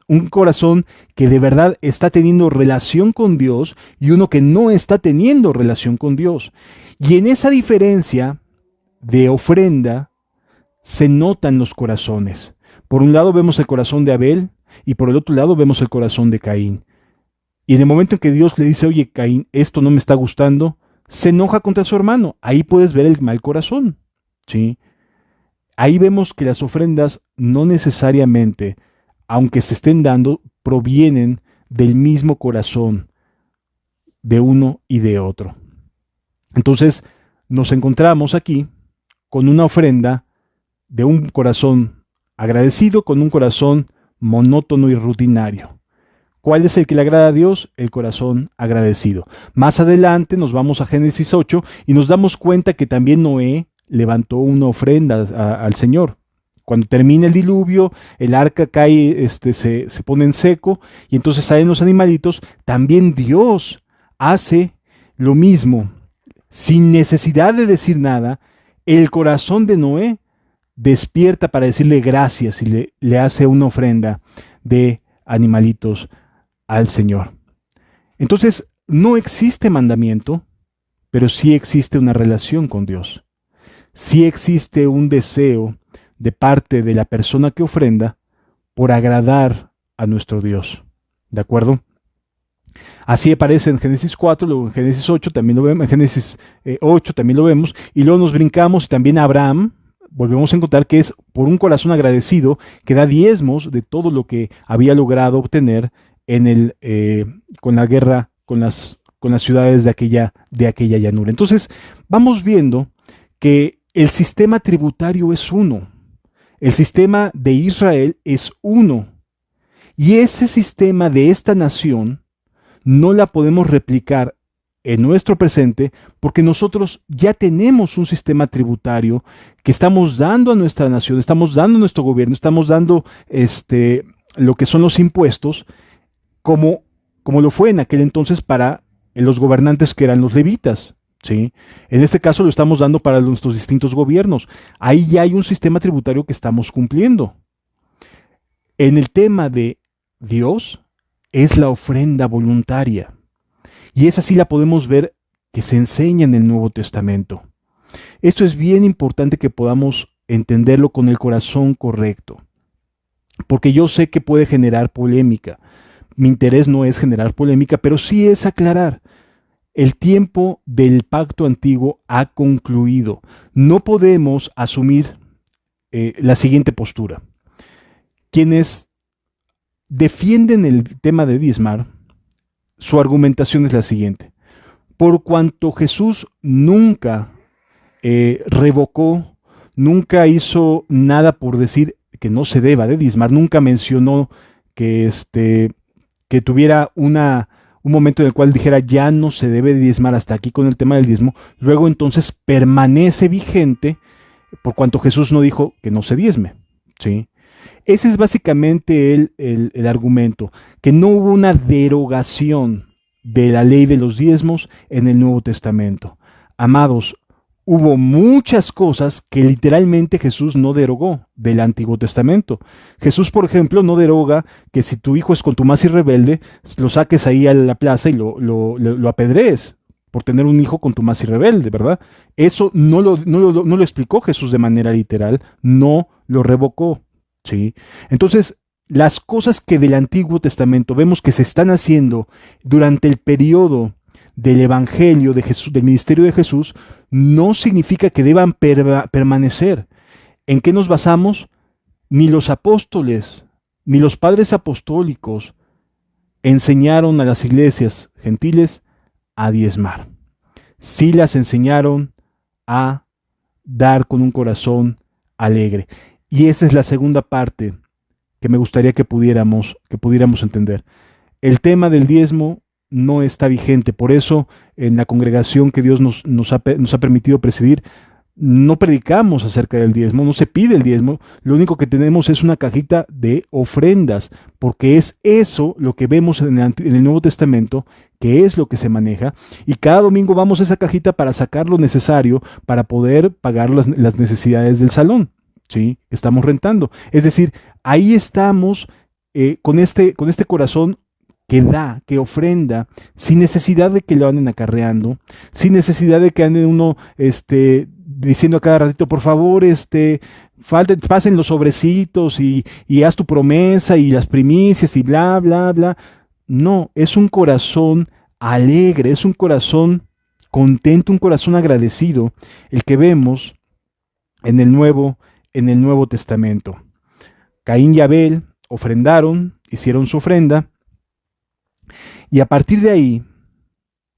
Un corazón que de verdad está teniendo relación con Dios y uno que no está teniendo relación con Dios. Y en esa diferencia de ofrenda se notan los corazones. Por un lado vemos el corazón de Abel y por el otro lado vemos el corazón de Caín. Y en el momento en que Dios le dice, oye Caín, esto no me está gustando, se enoja contra su hermano. Ahí puedes ver el mal corazón, ¿sí? Ahí vemos que las ofrendas no necesariamente, aunque se estén dando, provienen del mismo corazón de uno y de otro. Entonces, nos encontramos aquí con una ofrenda de un corazón agradecido con un corazón monótono y rutinario. ¿Cuál es el que le agrada a Dios? El corazón agradecido. Más adelante nos vamos a Génesis 8 y nos damos cuenta que también Noé levantó una ofrenda al Señor. Cuando termina el diluvio, el arca cae, se pone en seco y entonces salen los animalitos. También Dios hace lo mismo. Sin necesidad de decir nada, el corazón de Noé despierta para decirle gracias y le hace una ofrenda de animalitos al Señor. Entonces, no existe mandamiento, pero sí existe una relación con Dios. Sí existe un deseo de parte de la persona que ofrenda por agradar a nuestro Dios. ¿De acuerdo? Así aparece en Génesis 4, luego en Génesis 8 también lo vemos, en Génesis 8 también lo vemos, y luego nos brincamos y también Abraham, volvemos a encontrar que es por un corazón agradecido que da diezmos de todo lo que había logrado obtener con la guerra con las ciudades de aquella llanura. Entonces, vamos viendo que el sistema tributario es uno. El sistema de Israel es uno. Y ese sistema de esta nación no la podemos replicar en nuestro presente porque nosotros ya tenemos un sistema tributario que estamos dando a nuestra nación, estamos dando a nuestro gobierno, estamos dando lo que son los impuestos como lo fue en aquel entonces para los gobernantes que eran los levitas, ¿sí? En este caso lo estamos dando para nuestros distintos gobiernos. Ahí ya hay un sistema tributario que estamos cumpliendo. En el tema de Dios es la ofrenda voluntaria. Y esa sí la podemos ver que se enseña en el Nuevo Testamento. Esto es bien importante que podamos entenderlo con el corazón correcto, porque yo sé que puede generar polémica. Mi interés no es generar polémica, pero sí es aclarar. El tiempo del pacto antiguo ha concluido. No podemos asumir la siguiente postura. Quienes defienden el tema de diezmar, su argumentación es la siguiente. Por cuanto Jesús nunca revocó, nunca hizo nada por decir que no se deba de diezmar, nunca mencionó que tuviera un momento en el cual dijera ya no se debe de diezmar hasta aquí con el tema del diezmo, luego entonces permanece vigente por cuanto Jesús no dijo que no se diezme, ¿sí? Ese es básicamente el argumento, que no hubo una derogación de la ley de los diezmos en el Nuevo Testamento. Amados, hubo muchas cosas que literalmente Jesús no derogó del Antiguo Testamento. Jesús, por ejemplo, no deroga que si tu hijo es contumaz y rebelde, lo saques ahí a la plaza y lo apedrees por tener un hijo contumaz y rebelde, ¿verdad? Eso no lo explicó Jesús de manera literal, no lo revocó, ¿sí? Entonces, las cosas que del Antiguo Testamento vemos que se están haciendo durante el periodo del Evangelio de Jesús, del ministerio de Jesús, no significa que deban permanecer. ¿En qué nos basamos? Ni los apóstoles, ni los padres apostólicos enseñaron a las iglesias gentiles a diezmar. Sí las enseñaron a dar con un corazón alegre. Y esa es la segunda parte que me gustaría que pudiéramos entender. El tema del diezmo no está vigente, por eso en la congregación que Dios nos ha permitido presidir, no predicamos acerca del diezmo, no se pide el diezmo, lo único que tenemos es una cajita de ofrendas, porque es eso lo que vemos en el Nuevo Testamento, que es lo que se maneja, y cada domingo vamos a esa cajita para sacar lo necesario para poder pagar las necesidades del salón, ¿sí? Que estamos rentando. Es decir, ahí estamos con este corazón que da, que ofrenda, sin necesidad de que lo anden acarreando, sin necesidad de que ande uno diciendo a cada ratito, por favor, pasen los sobrecitos y haz tu promesa y las primicias y bla, bla, bla. No, es un corazón alegre, es un corazón contento, un corazón agradecido, el que vemos en el Nuevo Testamento. Caín y Abel ofrendaron, hicieron su ofrenda, y a partir de ahí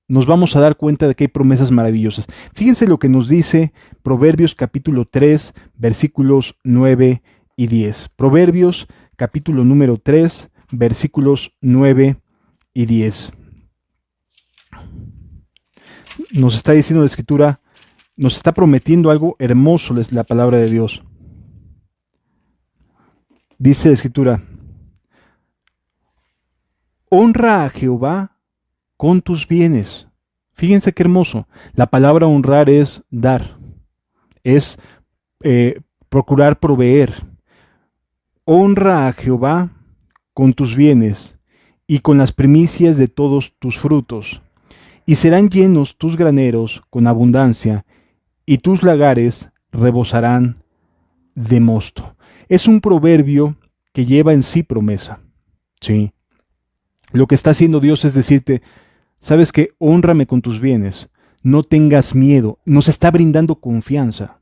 nos vamos a dar cuenta de que hay promesas maravillosas. Fíjense lo que nos dice Proverbios capítulo 3, versículos 9 y 10. Proverbios capítulo número 3, versículos 9 y 10. Nos está diciendo la Escritura, nos está prometiendo algo hermoso la palabra de Dios. Dice la Escritura: honra a Jehová con tus bienes. Fíjense qué hermoso. La palabra honrar es dar, es procurar proveer. Honra a Jehová con tus bienes y con las primicias de todos tus frutos, y serán llenos tus graneros con abundancia, y tus lagares rebosarán de mosto. Es un proverbio que lleva en sí promesa, ¿sí? Lo que está haciendo Dios es decirte, sabes que hónrame con tus bienes, no tengas miedo, nos está brindando confianza.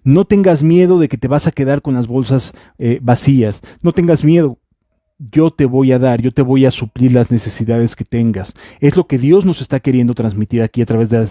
No tengas miedo de que te vas a quedar con las bolsas vacías, no tengas miedo, yo te voy a dar, yo te voy a suplir las necesidades que tengas. Es lo que Dios nos está queriendo transmitir aquí a través de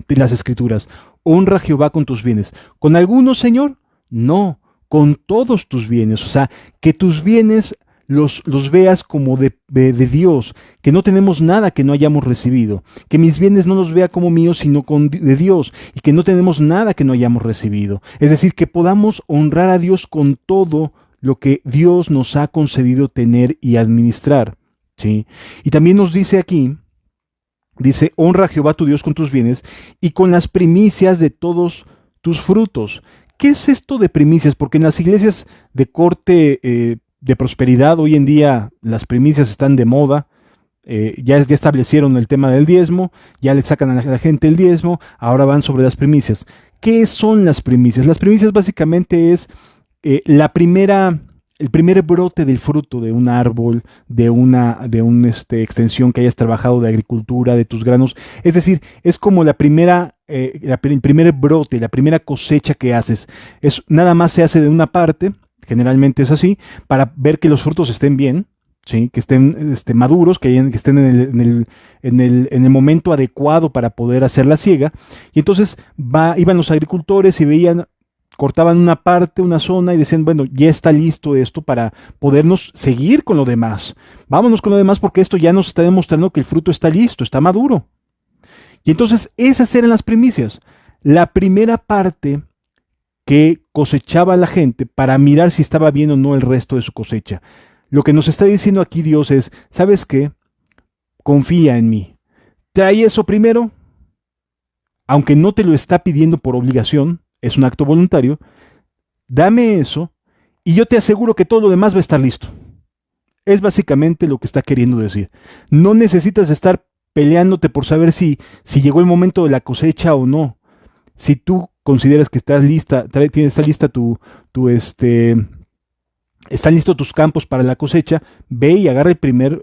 las Escrituras. Honra a Jehová con tus bienes. ¿Con algunos, Señor? No, con todos tus bienes. O sea, que tus bienes los veas como de Dios, que no tenemos nada que no hayamos recibido, que mis bienes no los vea como míos, sino de Dios, y que no tenemos nada que no hayamos recibido. Es decir, que podamos honrar a Dios con todo lo que Dios nos ha concedido tener y administrar, ¿sí? Y también nos dice aquí, dice, honra a Jehová tu Dios con tus bienes y con las primicias de todos tus frutos. ¿Qué es esto de primicias? Porque en las iglesias de corte de prosperidad, hoy en día las primicias están de moda, ya establecieron el tema del diezmo, ya le sacan a la gente el diezmo, ahora van sobre las primicias. ¿Qué son las primicias? Las primicias básicamente es el primer brote del fruto de un árbol, de una extensión que hayas trabajado de agricultura, de tus granos. Es decir, es como el primer brote, la primera cosecha que haces. Nada más se hace de una parte, generalmente es así, para ver que los frutos estén bien, ¿sí? Que estén maduros, que estén en el momento adecuado para poder hacer la siega. Y entonces iban los agricultores y veían, cortaban una parte, una zona y decían, bueno, ya está listo esto para podernos seguir con lo demás. Vámonos con lo demás porque esto ya nos está demostrando que el fruto está listo, está maduro. Y entonces esas eran las primicias. La primera parte que cosechaba la gente para mirar si estaba bien o no el resto de su cosecha. Lo que nos está diciendo aquí Dios es, ¿sabes qué? Confía en mí. Trae eso primero, aunque no te lo está pidiendo por obligación, es un acto voluntario, dame eso y yo te aseguro que todo lo demás va a estar listo. Es básicamente lo que está queriendo decir. No necesitas estar peleándote por saber si llegó el momento de la cosecha o no. Si tú consideras que estás lista, está lista están listos tus campos para la cosecha, ve y agarra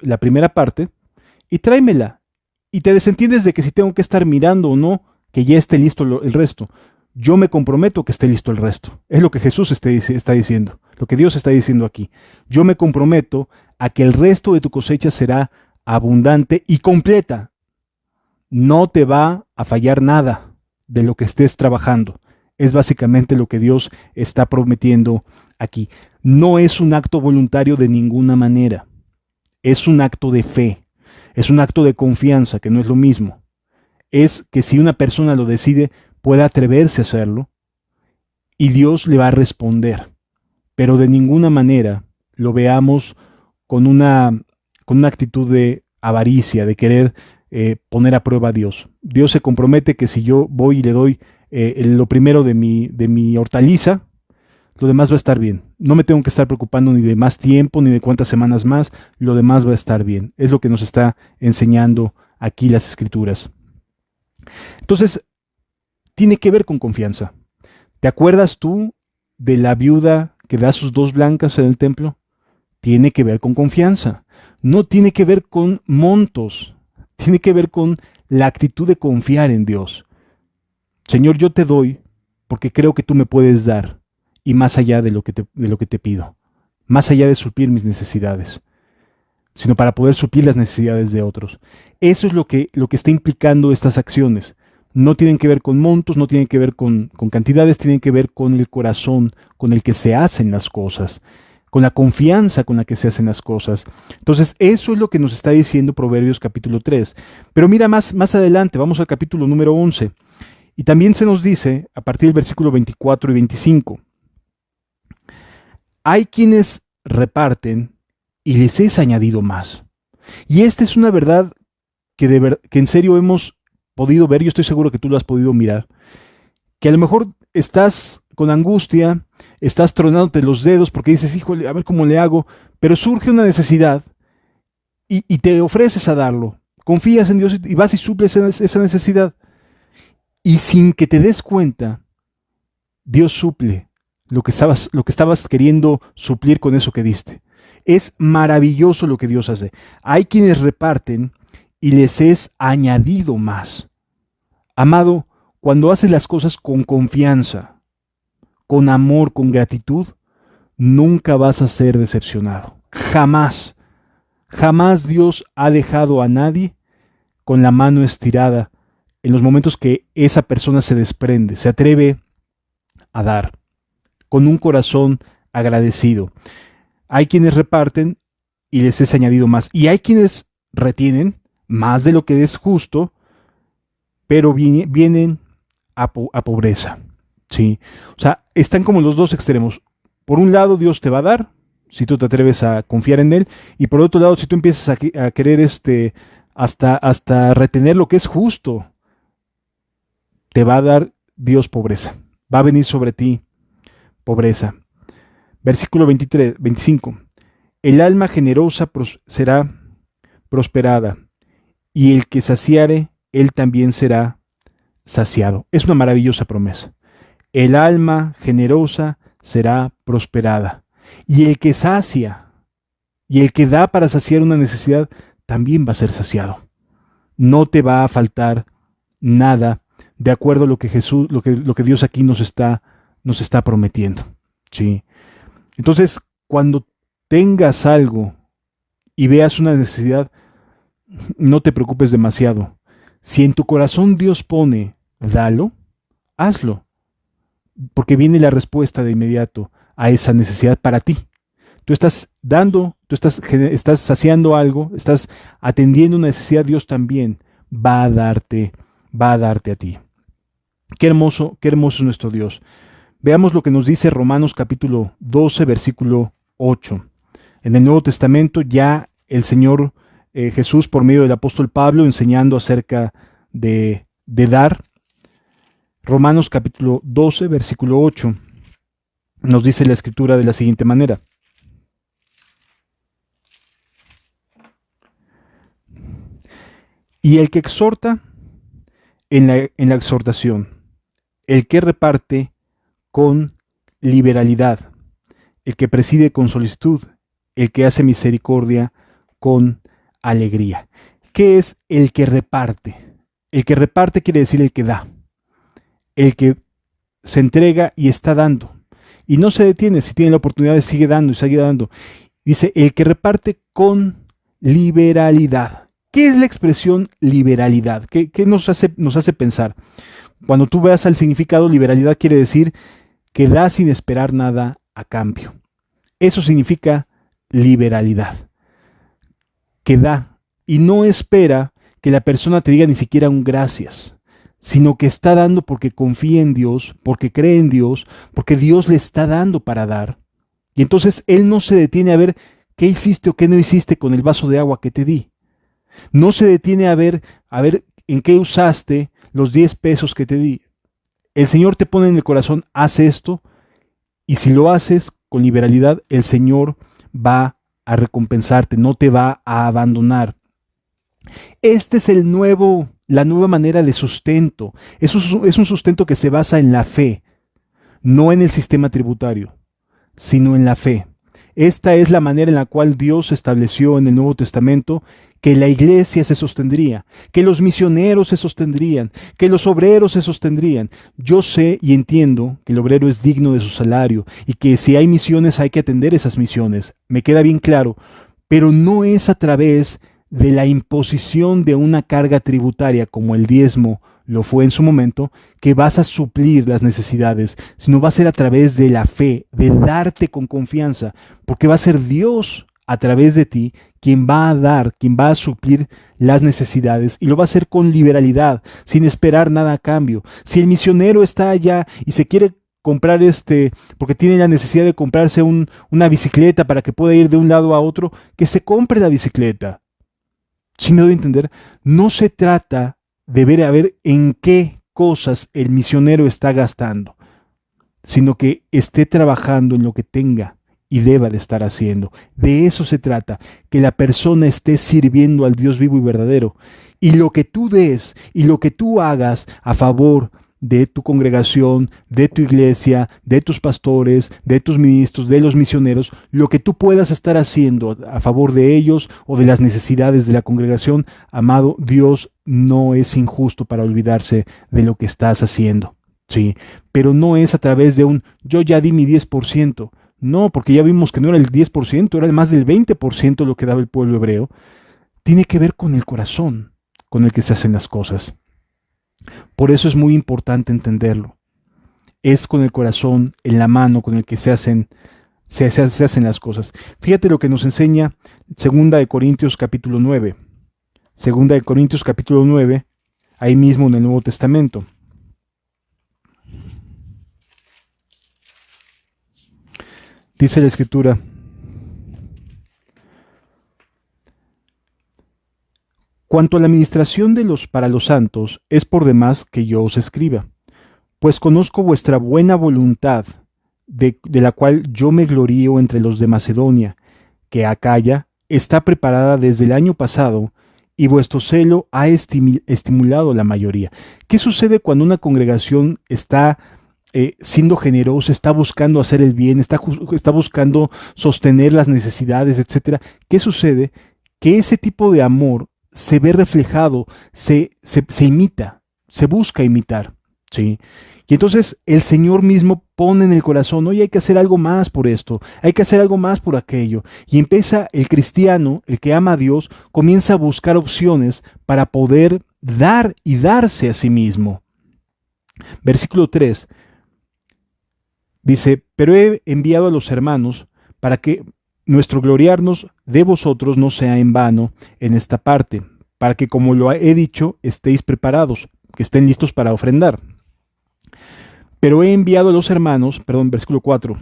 la primera parte y tráemela. Y te desentiendes de que si tengo que estar mirando o no, que ya esté listo el resto. Yo me comprometo que esté listo el resto. Es lo que Jesús está diciendo, lo que Dios está diciendo aquí. Yo me comprometo a que el resto de tu cosecha será abundante y completa. No te va a fallar nada de lo que estés trabajando. Es básicamente lo que Dios está prometiendo aquí. No es un acto voluntario de ninguna manera. Es un acto de fe. Es un acto de confianza, que no es lo mismo. Es que si una persona lo decide, pueda atreverse a hacerlo y Dios le va a responder. Pero de ninguna manera lo veamos con una actitud de avaricia, de querer poner a prueba a Dios. Dios se compromete que si yo voy y le doy lo primero de mi hortaliza, lo demás va a estar bien. No me tengo que estar preocupando ni de más tiempo, ni de cuántas semanas más, lo demás va a estar bien. Es lo que nos está enseñando aquí las Escrituras. Entonces, tiene que ver con confianza. ¿Te acuerdas tú de la viuda que da sus 2 blancas en el templo? Tiene que ver con confianza. No tiene que ver con montos. Tiene que ver con la actitud de confiar en Dios. Señor, yo te doy porque creo que tú me puedes dar y más allá de lo que te pido, más allá de suplir mis necesidades, sino para poder suplir las necesidades de otros. Eso es lo que está implicando estas acciones. No tienen que ver con montos, no tienen que ver con cantidades, tienen que ver con el corazón con el que se hacen las cosas, con la confianza con la que se hacen las cosas. Entonces, eso es lo que nos está diciendo Proverbios capítulo 3. Pero mira más adelante, vamos al capítulo número 11. Y también se nos dice, a partir del versículo 24 y 25, hay quienes reparten y les es añadido más. Y esta es una verdad que en serio hemos podido ver, yo estoy seguro que tú lo has podido mirar, que a lo mejor estás con angustia, estás tronándote los dedos porque dices, híjole, a ver cómo le hago, pero surge una necesidad y te ofreces a darlo, confías en Dios y vas y suples esa necesidad. Y sin que te des cuenta, Dios suple lo que estabas queriendo suplir con eso que diste. Es maravilloso lo que Dios hace. Hay quienes reparten y les es añadido más. Amado, cuando haces las cosas con confianza, con amor, con gratitud, nunca vas a ser decepcionado. Jamás, jamás Dios ha dejado a nadie con la mano estirada en los momentos que esa persona se desprende, se atreve a dar, con un corazón agradecido. Hay quienes reparten y les es añadido más. Y hay quienes retienen más de lo que es justo, pero vienen a pobreza. ¿Sí? O sea, están como los dos extremos. Por un lado, Dios te va a dar, si tú te atreves a confiar en Él, y por otro lado, si tú empiezas a querer hasta retener lo que es justo, te va a dar Dios pobreza. Va a venir sobre ti pobreza. Versículo 25. El alma generosa será prosperada, y el que saciare, él también será saciado. Es una maravillosa promesa. El alma generosa será prosperada, y el que sacia, y el que da para saciar una necesidad, también va a ser saciado. No te va a faltar nada de acuerdo a lo que Jesús, lo que Dios aquí nos está prometiendo. ¿Sí? Entonces, cuando tengas algo y veas una necesidad, no te preocupes demasiado. Si en tu corazón Dios pone, dalo, hazlo, porque viene la respuesta de inmediato a esa necesidad para ti. Tú estás dando, tú estás saciando algo, estás atendiendo una necesidad, Dios también va a darte a ti. Qué hermoso es nuestro Dios. Veamos lo que nos dice Romanos capítulo 12, versículo 8. En el Nuevo Testamento ya el Señor Jesús, por medio del apóstol Pablo, enseñando acerca de dar. Romanos capítulo 12, versículo 8, nos dice la Escritura de la siguiente manera. Y el que exhorta en la exhortación, el que reparte con liberalidad, el que preside con solicitud, el que hace misericordia con alegría. ¿Qué es el que reparte? El que reparte quiere decir el que da, el que se entrega y está dando. Y no se detiene, si tiene la oportunidad sigue dando y sigue dando. Dice, el que reparte con liberalidad. ¿Qué es la expresión liberalidad? ¿Qué nos hace pensar? Cuando tú veas al significado, liberalidad quiere decir que da sin esperar nada a cambio. Eso significa liberalidad. Que da y no espera que la persona te diga ni siquiera un gracias, sino que está dando porque confía en Dios, porque cree en Dios, porque Dios le está dando para dar. Y entonces Él no se detiene a ver qué hiciste o qué no hiciste con el vaso de agua que te di. No se detiene a ver en qué usaste los 10 pesos que te di. El Señor te pone en el corazón, haz esto, y si lo haces con liberalidad, el Señor va a recompensarte, no te va a abandonar. Este es la nueva manera de sustento. Es un sustento que se basa en la fe, no en el sistema tributario, sino en la fe. Esta es la manera en la cual Dios estableció en el Nuevo Testamento que la iglesia se sostendría, que los misioneros se sostendrían, que los obreros se sostendrían. Yo sé y entiendo que el obrero es digno de su salario y que si hay misiones hay que atender esas misiones. Me queda bien claro, pero no es a través de la imposición de una carga tributaria como el diezmo lo fue en su momento, que vas a suplir las necesidades, sino va a ser a través de la fe, de darte con confianza, porque va a ser Dios a través de ti quien va a dar, quien va a suplir las necesidades, y lo va a hacer con liberalidad, sin esperar nada a cambio. Si el misionero está allá y se quiere comprar porque tiene la necesidad de comprarse una bicicleta para que pueda ir de un lado a otro, que se compre la bicicleta. Si me doy a entender, no se trata de ver a ver en qué cosas el misionero está gastando, sino que esté trabajando en lo que tenga y deba de estar haciendo. De eso se trata, que la persona esté sirviendo al Dios vivo y verdadero. Y lo que tú des y lo que tú hagas a favor de tu congregación, de tu iglesia, de tus pastores, de tus ministros, de los misioneros, lo que tú puedas estar haciendo a favor de ellos o de las necesidades de la congregación, amado, Dios no es injusto para olvidarse de lo que estás haciendo, ¿sí? Pero no es a través de yo ya di mi 10%, no, porque ya vimos que no era el 10%, era más del 20% lo que daba el pueblo hebreo. Tiene que ver con el corazón con el que se hacen las cosas. Por eso es muy importante entenderlo. Es con el corazón en la mano con el que se hacen las cosas. Fíjate lo que nos enseña 2 Corintios capítulo 9. 2 Corintios capítulo 9, ahí mismo en el Nuevo Testamento. Dice la Escritura: cuanto a la administración para los santos, es por demás que yo os escriba, pues conozco vuestra buena voluntad, de la cual yo me glorío entre los de Macedonia, que Acaya está preparada desde el año pasado, y vuestro celo ha estimulado la mayoría. ¿Qué sucede cuando una congregación está siendo generosa, está buscando hacer el bien, está buscando sostener las necesidades, etcétera? ¿Qué sucede? Que ese tipo de amor se ve reflejado, se imita, se busca imitar, ¿sí? Y entonces el Señor mismo pone en el corazón, oye, hay que hacer algo más por esto, hay que hacer algo más por aquello. Y empieza el cristiano, el que ama a Dios, comienza a buscar opciones para poder dar y darse a sí mismo. Versículo 3 dice: pero he enviado a los hermanos para que nuestro gloriarnos de vosotros no sea en vano en esta parte, para que, como lo he dicho, estéis preparados, que estén listos para ofrendar. Pero he enviado a los hermanos, versículo 4,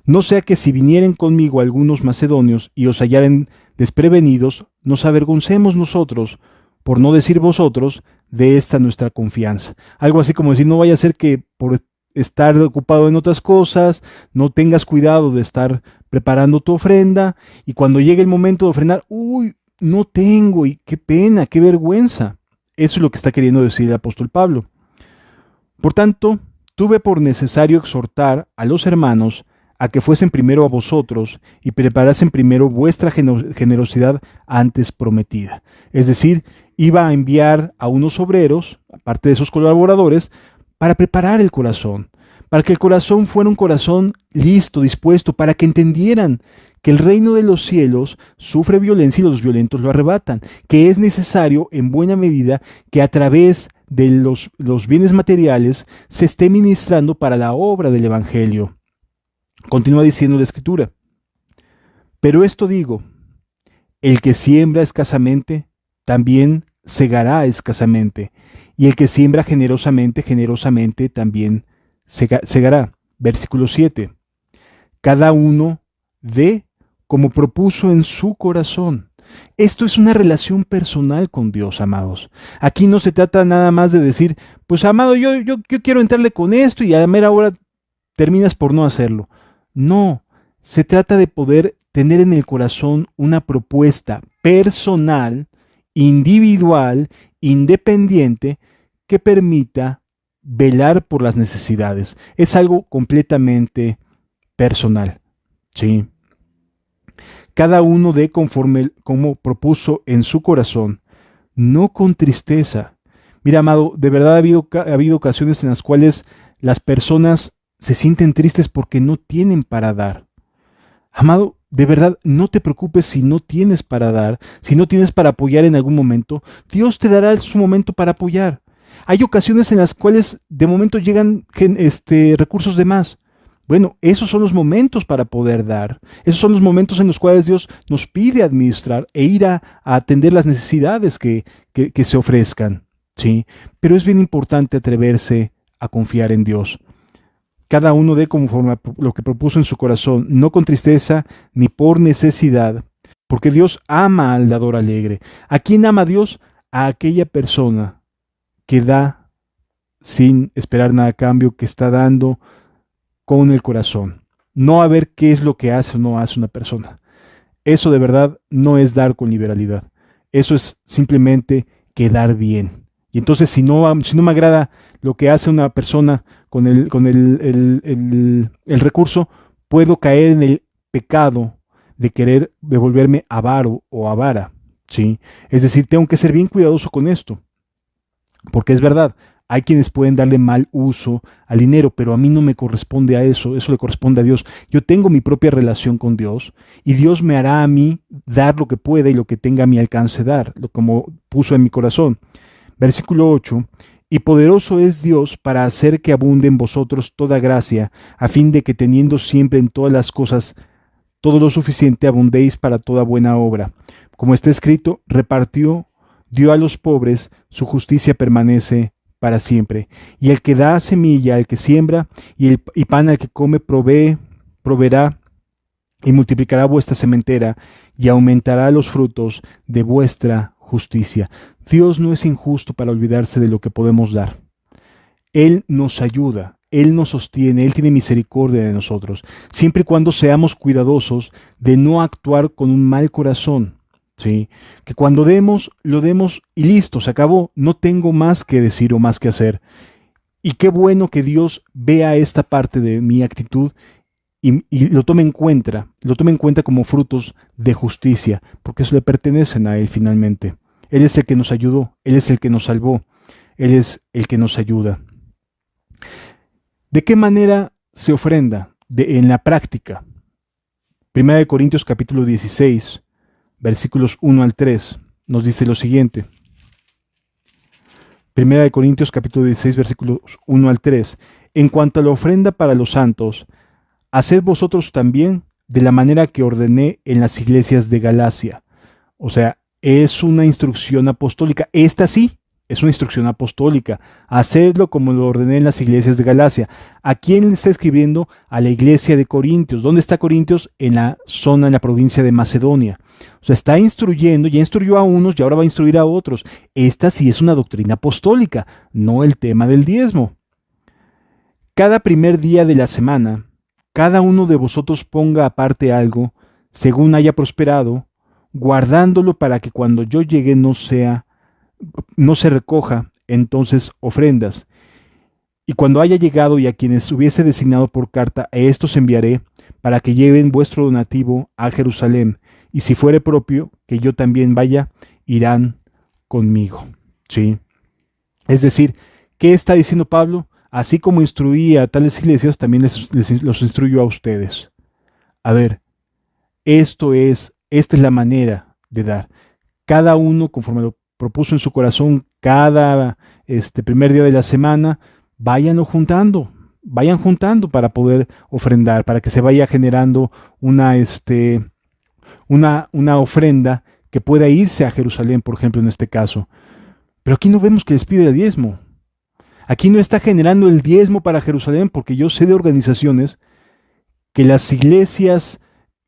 no sea que si vinieren conmigo algunos macedonios y os hallaren desprevenidos, nos avergoncemos nosotros, por no decir vosotros, de esta nuestra confianza. Algo así como decir, no vaya a ser que por estar ocupado en otras cosas, no tengas cuidado de estar preparando tu ofrenda, y cuando llegue el momento de ofrendar, uy, no tengo, y qué pena, qué vergüenza. Eso es lo que está queriendo decir el apóstol Pablo. Por tanto, tuve por necesario exhortar a los hermanos a que fuesen primero a vosotros y preparasen primero vuestra generosidad antes prometida. Es decir, iba a enviar a unos obreros, aparte de esos colaboradores, para preparar el corazón, para que el corazón fuera un corazón listo, dispuesto, para que entendieran que el reino de los cielos sufre violencia y los violentos lo arrebatan, que es necesario en buena medida que a través de los bienes materiales se esté ministrando para la obra del Evangelio. Continúa diciendo la Escritura: pero esto digo, el que siembra escasamente, también segará escasamente, y el que siembra generosamente, generosamente también segará. Versículo 7. Cada uno dé como propuso en su corazón. Esto es una relación personal con Dios, amados. Aquí no se trata nada más de decir, pues amado, yo quiero entrarle con esto y a la mera hora terminas por no hacerlo. No, se trata de poder tener en el corazón una propuesta personal, individual, independiente, que permita velar por las necesidades. Es algo completamente personal. Sí. Cada uno dé conforme como propuso en su corazón, no con tristeza. Mira, amado, de verdad ha habido ocasiones en las cuales las personas se sienten tristes porque no tienen para dar. Amado, de verdad, no te preocupes si no tienes para dar, si no tienes para apoyar en algún momento. Dios te dará su momento para apoyar. Hay ocasiones en las cuales de momento llegan recursos de más. Bueno, esos son los momentos para poder dar. Esos son los momentos en los cuales Dios nos pide administrar e ir a atender las necesidades que se ofrezcan. ¿Sí? Pero es bien importante atreverse a confiar en Dios. Cada uno dé conforme a lo que propuso en su corazón, no con tristeza ni por necesidad, porque Dios ama al dador alegre. ¿A quién ama Dios? A aquella persona que da sin esperar nada a cambio, que está dando con el corazón. No a ver qué es lo que hace o no hace una persona. Eso de verdad no es dar con liberalidad. Eso es simplemente quedar bien. Y entonces si no me agrada lo que hace una persona con el recurso, puedo caer en el pecado de querer devolverme avaro o avara. ¿Sí? Es decir, tengo que ser bien cuidadoso con esto. Porque es verdad, hay quienes pueden darle mal uso al dinero, pero a mí no me corresponde a eso, eso le corresponde a Dios. Yo tengo mi propia relación con Dios y Dios me hará a mí dar lo que pueda y lo que tenga a mi alcance dar, lo como puso en mi corazón. Versículo 8. Y poderoso es Dios para hacer que abunde en vosotros toda gracia, a fin de que teniendo siempre en todas las cosas todo lo suficiente, abundéis para toda buena obra. Como está escrito, repartió, dio a los pobres, su justicia permanece para siempre. Y el que da semilla al que siembra, y pan al que come, proveerá y multiplicará vuestra sementera, y aumentará los frutos de vuestra justicia. Dios no es injusto para olvidarse de lo que podemos dar. Él nos ayuda, Él nos sostiene, Él tiene misericordia de nosotros, siempre y cuando seamos cuidadosos de no actuar con un mal corazón. ¿Sí? Que cuando demos, lo demos y listo, se acabó, no tengo más que decir o más que hacer. Y qué bueno que Dios vea esta parte de mi actitud y lo tome en cuenta como frutos de justicia, porque eso le pertenecen a Él finalmente. Él es el que nos ayudó, Él es el que nos salvó, Él es el que nos ayuda. ¿De qué manera se ofrenda? En la práctica. 1 Corintios capítulo 16, versículos 1 al 3, nos dice lo siguiente. 1 Corintios capítulo 16, versículos 1 al 3. En cuanto a la ofrenda para los santos, haced vosotros también de la manera que ordené en las iglesias de Galacia. O sea, es una instrucción apostólica. Esta sí es una instrucción apostólica. Hacedlo como lo ordené en las iglesias de Galacia. ¿A quién le está escribiendo? A la iglesia de Corintios. ¿Dónde está Corintios? En la zona, en la provincia de Macedonia. O sea, está instruyendo, ya instruyó a unos y ahora va a instruir a otros. Esta sí es una doctrina apostólica, no el tema del diezmo. Cada primer día de la semana, cada uno de vosotros ponga aparte algo, según haya prosperado, guardándolo para que cuando yo llegue no se recoja entonces ofrendas. Y cuando haya llegado y a quienes hubiese designado por carta, a estos enviaré, para que lleven vuestro donativo a Jerusalén, y si fuere propio que yo también vaya, irán conmigo. ¿Sí? Es decir, ¿qué está diciendo Pablo? Así como instruía a tales iglesias, también los instruyo a ustedes. A ver, esta es la manera de dar. Cada uno, conforme lo propuso en su corazón, cada primer día de la semana, vayan juntando para poder ofrendar, para que se vaya generando una ofrenda que pueda irse a Jerusalén, por ejemplo, en este caso. Pero aquí no vemos que les pide el diezmo. Aquí no está generando el diezmo para Jerusalén, porque yo sé de organizaciones que las iglesias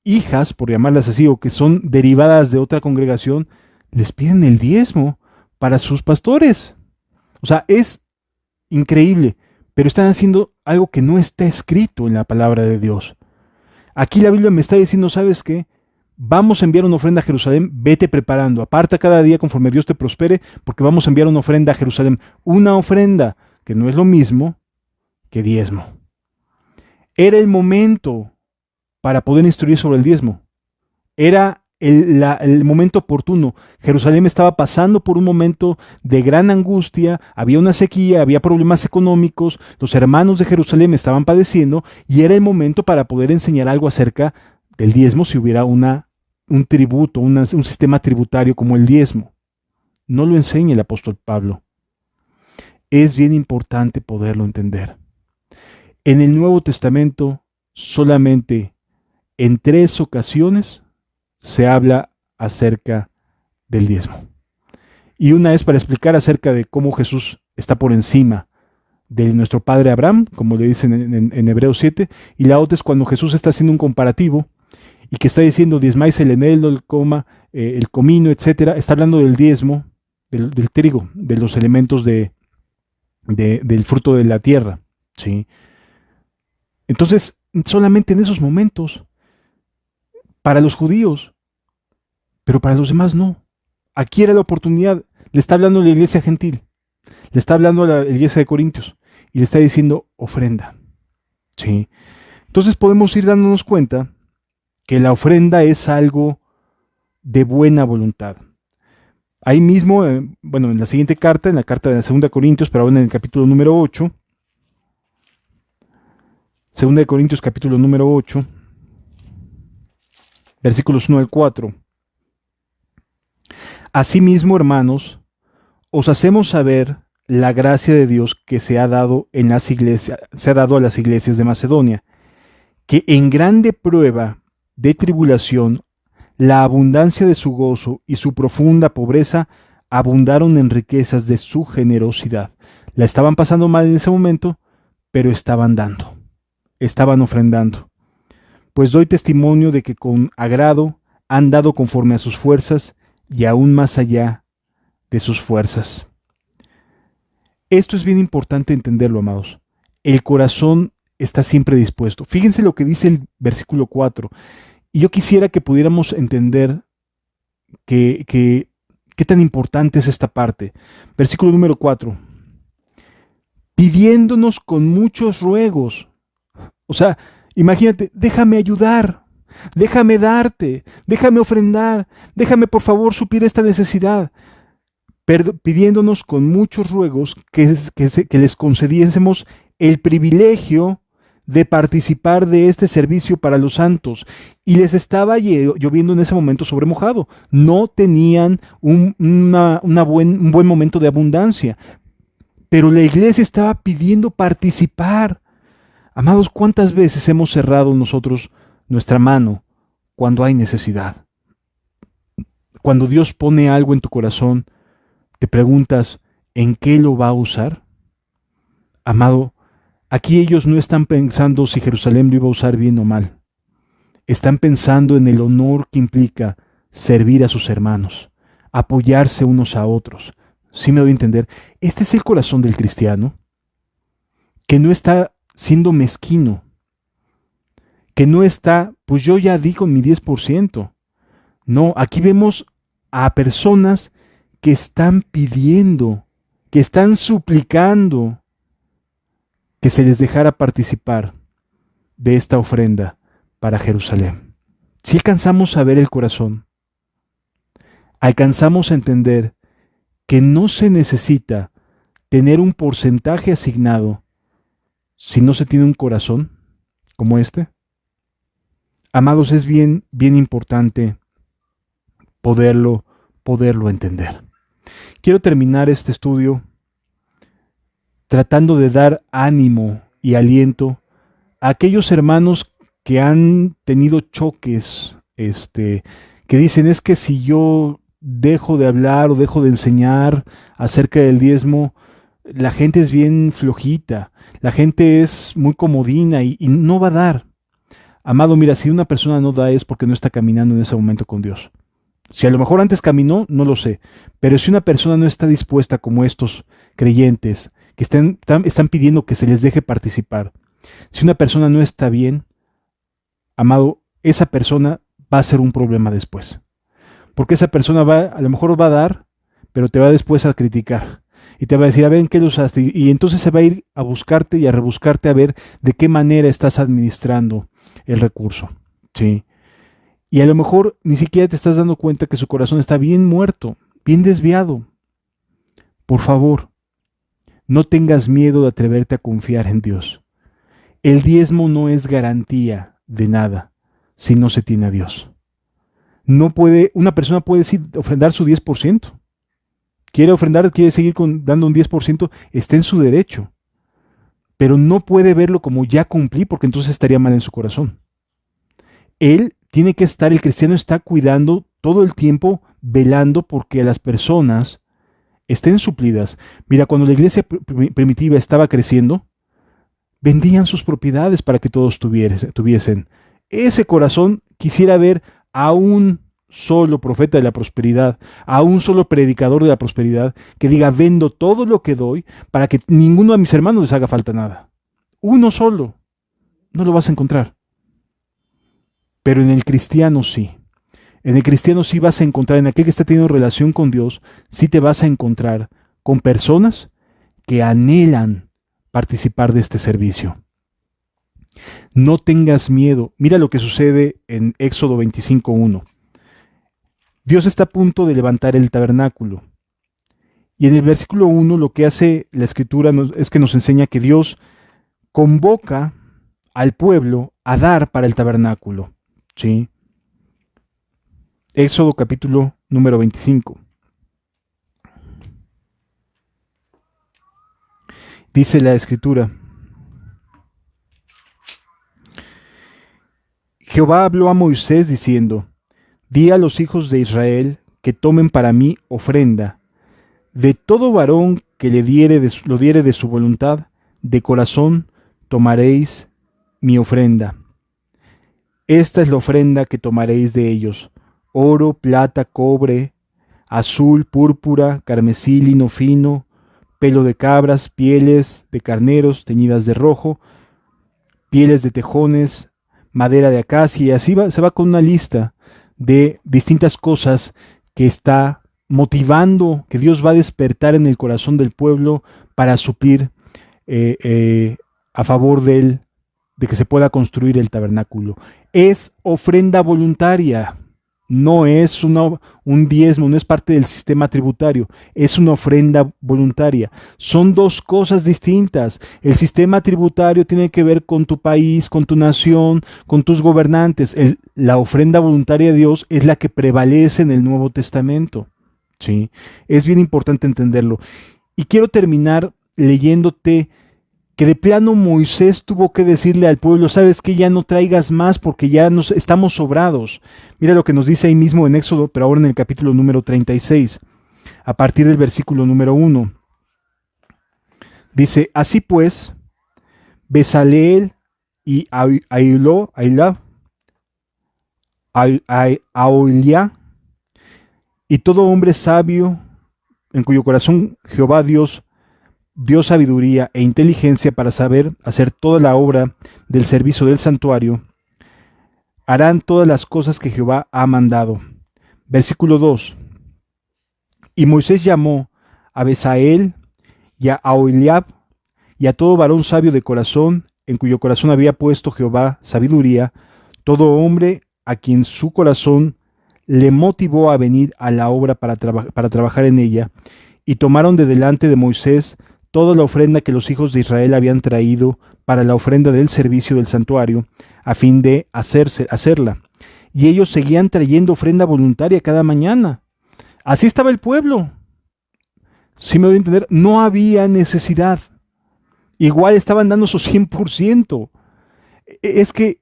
hijas, por llamarlas así, o que son derivadas de otra congregación, les piden el diezmo para sus pastores. O sea, es increíble, pero están haciendo algo que no está escrito en la palabra de Dios. Aquí la Biblia me está diciendo, ¿sabes qué? Vamos a enviar una ofrenda a Jerusalén, vete preparando, aparta cada día conforme Dios te prospere, porque vamos a enviar una ofrenda a Jerusalén. Una ofrenda que no es lo mismo que diezmo. Era el momento para poder instruir sobre el diezmo. Era el momento oportuno. Jerusalén estaba pasando por un momento de gran angustia, había una sequía, había problemas económicos, los hermanos de Jerusalén estaban padeciendo y era el momento para poder enseñar algo acerca del diezmo si hubiera un tributo, un sistema tributario como el diezmo. No lo enseña el apóstol Pablo. Es bien importante poderlo entender. En el Nuevo Testamento, solamente en 3 ocasiones se habla acerca del diezmo. Y una es para explicar acerca de cómo Jesús está por encima de nuestro padre Abraham, como le dicen en Hebreos 7, y la otra es cuando Jesús está haciendo un comparativo y que está diciendo diezmáis el eneldo, el comino, etcétera. Está hablando del diezmo, del trigo, de los elementos del fruto de la tierra. ¿Sí? Entonces, solamente en esos momentos, para los judíos, pero para los demás no. Aquí era la oportunidad. Le está hablando a la iglesia gentil, le está hablando a la iglesia de Corintios y le está diciendo ofrenda. ¿Sí? Entonces podemos ir dándonos cuenta que la ofrenda es algo de buena voluntad. Ahí mismo, en la siguiente carta, en la carta de la 2 Corintios, pero ahora en el capítulo número 8, 2 Corintios capítulo número 8, versículos 1 al 4. Asimismo, hermanos, os hacemos saber la gracia de Dios que se ha dado a las iglesias de Macedonia, que en grande prueba de tribulación, la abundancia de su gozo y su profunda pobreza abundaron en riquezas de su generosidad. La estaban pasando mal en ese momento, pero estaban dando, estaban ofrendando. Pues doy testimonio de que con agrado han dado conforme a sus fuerzas y aún más allá de sus fuerzas. Esto es bien importante entenderlo, amados. El corazón está siempre dispuesto. Fíjense lo que dice el versículo 4. Y yo quisiera que pudiéramos entender qué tan importante es esta parte. Versículo número 4. Pidiéndonos con muchos ruegos. O sea, imagínate, déjame ayudar, déjame darte, déjame ofrendar, déjame por favor suplir esta necesidad. Pidiéndonos con muchos ruegos que les concediésemos el privilegio de participar de este servicio para los santos. Y les estaba lloviendo en ese momento sobre mojado. No tenían un buen momento de abundancia. Pero la iglesia estaba pidiendo participar. Amados, ¿cuántas veces hemos cerrado nosotros nuestra mano cuando hay necesidad? Cuando Dios pone algo en tu corazón, te preguntas, ¿en qué lo va a usar? Amado, aquí ellos no están pensando si Jerusalén lo iba a usar bien o mal. Están pensando en el honor que implica servir a sus hermanos, apoyarse unos a otros. ¿Sí me doy a entender? Este es el corazón del cristiano, que no está siendo mezquino, que no está, pues yo ya di con mi 10%. No, aquí vemos a personas que están pidiendo, que están suplicando que se les dejara participar de esta ofrenda para Jerusalén. Si alcanzamos a ver el corazón, alcanzamos a entender que no se necesita tener un porcentaje asignado si no se tiene un corazón como este. Amados, es bien importante poderlo entender. Quiero terminar este estudio tratando de dar ánimo y aliento a aquellos hermanos que han tenido choques, que dicen, es que si yo dejo de hablar o dejo de enseñar acerca del diezmo, la gente es bien flojita, la gente es muy comodina y no va a dar. Amado, mira, si una persona no da es porque no está caminando en ese momento con Dios. Si a lo mejor antes caminó, no lo sé, pero si una persona no está dispuesta como estos creyentes que están pidiendo que se les deje participar, si una persona no está bien, amado, esa persona va a ser un problema después. Porque esa persona a lo mejor va a dar, pero te va después a criticar. Y te va a decir, a ver en qué lo usaste. Y entonces se va a ir a buscarte y a rebuscarte a ver de qué manera estás administrando el recurso. ¿Sí? Y a lo mejor ni siquiera te estás dando cuenta que su corazón está bien muerto, bien desviado. Por favor, no tengas miedo de atreverte a confiar en Dios. El diezmo no es garantía de nada si no se tiene a Dios. Una persona puede decir, ofrendar su 10%. Quiere ofrendar, quiere seguir dando un 10%, está en su derecho. Pero no puede verlo como ya cumplí porque entonces estaría mal en su corazón. El cristiano está cuidando todo el tiempo, velando porque las personas estén suplidas. Mira, cuando la iglesia primitiva estaba creciendo, vendían sus propiedades para que todos tuviesen. Ese corazón quisiera ver a un solo profeta de la prosperidad, a un solo predicador de la prosperidad, que diga, vendo todo lo que doy para que ninguno de mis hermanos les haga falta nada. Uno solo. No lo vas a encontrar. Pero en el cristiano sí. En el cristiano sí vas a encontrar, en aquel que está teniendo relación con Dios, sí te vas a encontrar con personas que anhelan participar de este servicio. No tengas miedo. Mira lo que sucede en Éxodo 25:1. Dios está a punto de levantar el tabernáculo. Y en el versículo 1 lo que hace la escritura es que nos enseña que Dios convoca al pueblo a dar para el tabernáculo. ¿Sí? Éxodo capítulo número 25. Dice la escritura: Jehová habló a Moisés diciendo: Di a los hijos de Israel que tomen para mí ofrenda. De todo varón que lo diere de su voluntad, de corazón tomaréis mi ofrenda. Esta es la ofrenda que tomaréis de ellos: oro, plata, cobre, azul, púrpura, carmesí, lino fino, pelo de cabras, pieles de carneros teñidas de rojo, pieles de tejones, madera de acacia, y así se va con una lista de distintas cosas que está motivando, que Dios va a despertar en el corazón del pueblo para suplir a favor de que se pueda construir el tabernáculo. Es ofrenda voluntaria, no es un diezmo, no es parte del sistema tributario, es una ofrenda voluntaria. Son dos cosas distintas. El sistema tributario tiene que ver con tu país, con tu nación, con tus gobernantes. La ofrenda voluntaria de Dios es la que prevalece en el Nuevo Testamento. ¿Sí? Es bien importante entenderlo. Y quiero terminar leyéndote que de plano Moisés tuvo que decirle al pueblo: sabes que ya no traigas más porque ya estamos sobrados. Mira lo que nos dice ahí mismo en Éxodo, pero ahora en el capítulo número 36, a partir del versículo número 1. Dice: así pues, Bezaleel y Aholiab y todo hombre sabio en cuyo corazón Jehová Dios dio sabiduría e inteligencia para saber hacer toda la obra del servicio del santuario, harán todas las cosas que Jehová ha mandado. Versículo 2. Y Moisés llamó a Bezaleel y a Aholiab y a todo varón sabio de corazón, en cuyo corazón había puesto Jehová sabiduría, todo hombre a quien su corazón le motivó a venir a la obra para trabajar en ella, y tomaron de delante de Moisés toda la ofrenda que los hijos de Israel habían traído para la ofrenda del servicio del santuario, a fin de hacerla. Y ellos seguían trayendo ofrenda voluntaria cada mañana. Así estaba el pueblo. Si me doy a entender, no había necesidad. Igual estaban dando su 100%. Es que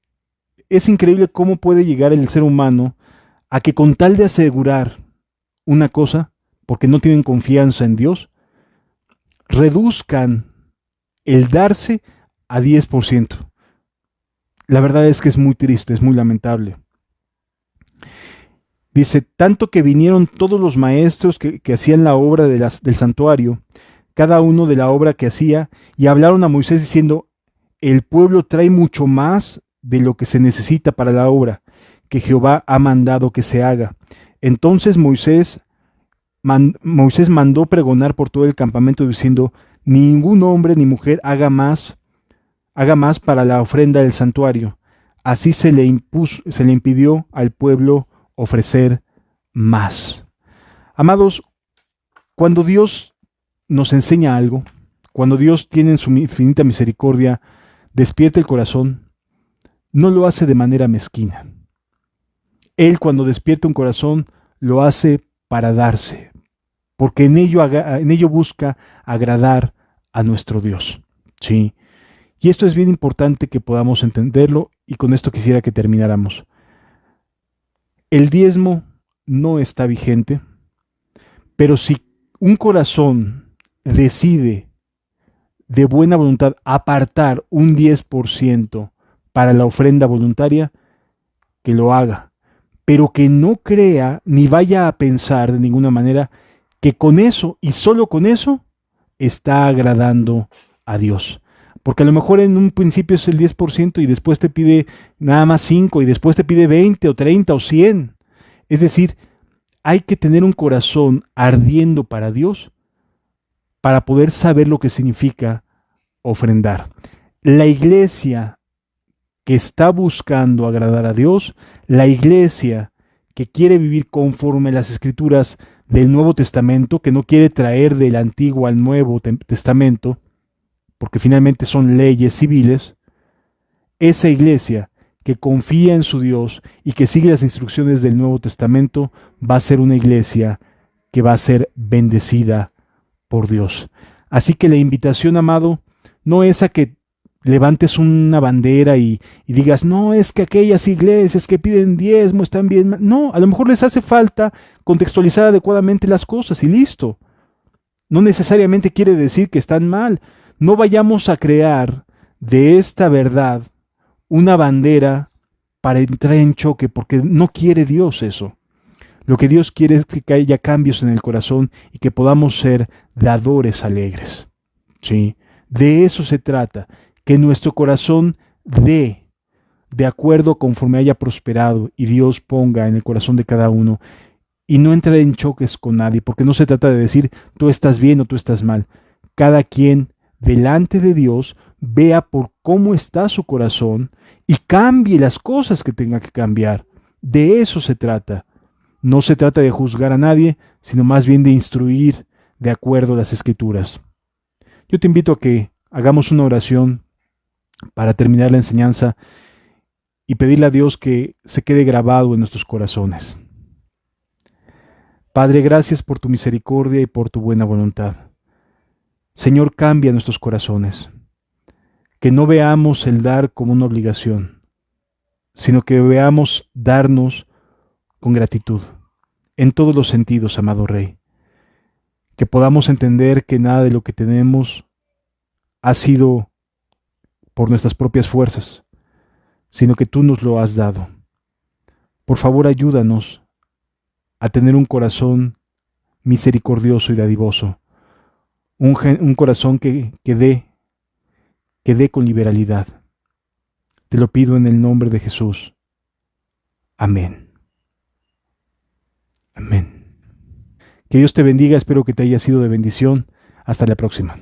es increíble cómo puede llegar el ser humano a que con tal de asegurar una cosa, porque no tienen confianza en Dios, reduzcan el darse a 10%. La verdad es que es muy triste, es muy lamentable. Dice, tanto que vinieron todos los maestros que hacían la obra del santuario, cada uno de la obra que hacía, y hablaron a Moisés diciendo, el pueblo trae mucho más de lo que se necesita para la obra que Jehová ha mandado que se haga. Entonces Moisés mandó pregonar por todo el campamento diciendo, ningún hombre ni mujer haga más para la ofrenda del santuario. Así se le impidió al pueblo ofrecer más. Amados, cuando Dios nos enseña algo, cuando Dios tiene en su infinita misericordia, despierta el corazón, no lo hace de manera mezquina. Él, cuando despierta un corazón, lo hace para darse, porque en ello busca agradar a nuestro Dios. ¿Sí? Y esto es bien importante que podamos entenderlo, y con esto quisiera que termináramos. El diezmo no está vigente, pero si un corazón decide de buena voluntad apartar un 10% para la ofrenda voluntaria, que lo haga, pero que no crea ni vaya a pensar de ninguna manera que con eso y solo con eso está agradando a Dios. Porque a lo mejor en un principio es el 10% y después te pide nada más 5 y después te pide 20 o 30 o 100. Es decir, hay que tener un corazón ardiendo para Dios para poder saber lo que significa ofrendar. La iglesia que está buscando agradar a Dios, la iglesia que quiere vivir conforme a las escrituras del Nuevo Testamento, que no quiere traer del Antiguo al Nuevo Testamento, porque finalmente son leyes civiles, esa iglesia que confía en su Dios y que sigue las instrucciones del Nuevo Testamento va a ser una iglesia que va a ser bendecida por Dios. Así que la invitación, amado, no es a que levantes una bandera y digas, no, es que aquellas iglesias que piden diezmo están bien. No, a lo mejor les hace falta contextualizar adecuadamente las cosas y listo. No necesariamente quiere decir que están mal. No vayamos a crear de esta verdad una bandera para entrar en choque, porque no quiere Dios eso. Lo que Dios quiere es que haya cambios en el corazón y que podamos ser dadores alegres. ¿Sí? De eso se trata, que nuestro corazón dé de acuerdo conforme haya prosperado y Dios ponga en el corazón de cada uno, y no entrar en choques con nadie, porque no se trata de decir tú estás bien o tú estás mal. Cada quien delante de Dios vea por cómo está su corazón y cambie las cosas que tenga que cambiar. De eso se trata. No se trata de juzgar a nadie, sino más bien de instruir de acuerdo a las Escrituras. Yo te invito a que hagamos una oración para terminar la enseñanza y pedirle a Dios que se quede grabado en nuestros corazones. Padre, gracias por tu misericordia y por tu buena voluntad. Señor, cambia nuestros corazones, que no veamos el dar como una obligación, sino que veamos darnos con gratitud, en todos los sentidos, amado Rey. Que podamos entender que nada de lo que tenemos ha sido por nuestras propias fuerzas, sino que tú nos lo has dado. Por favor, ayúdanos a tener un corazón misericordioso y dadivoso, un corazón que dé con liberalidad. Te lo pido en el nombre de Jesús. Amén. Amén. Que Dios te bendiga, espero que te haya sido de bendición. Hasta la próxima.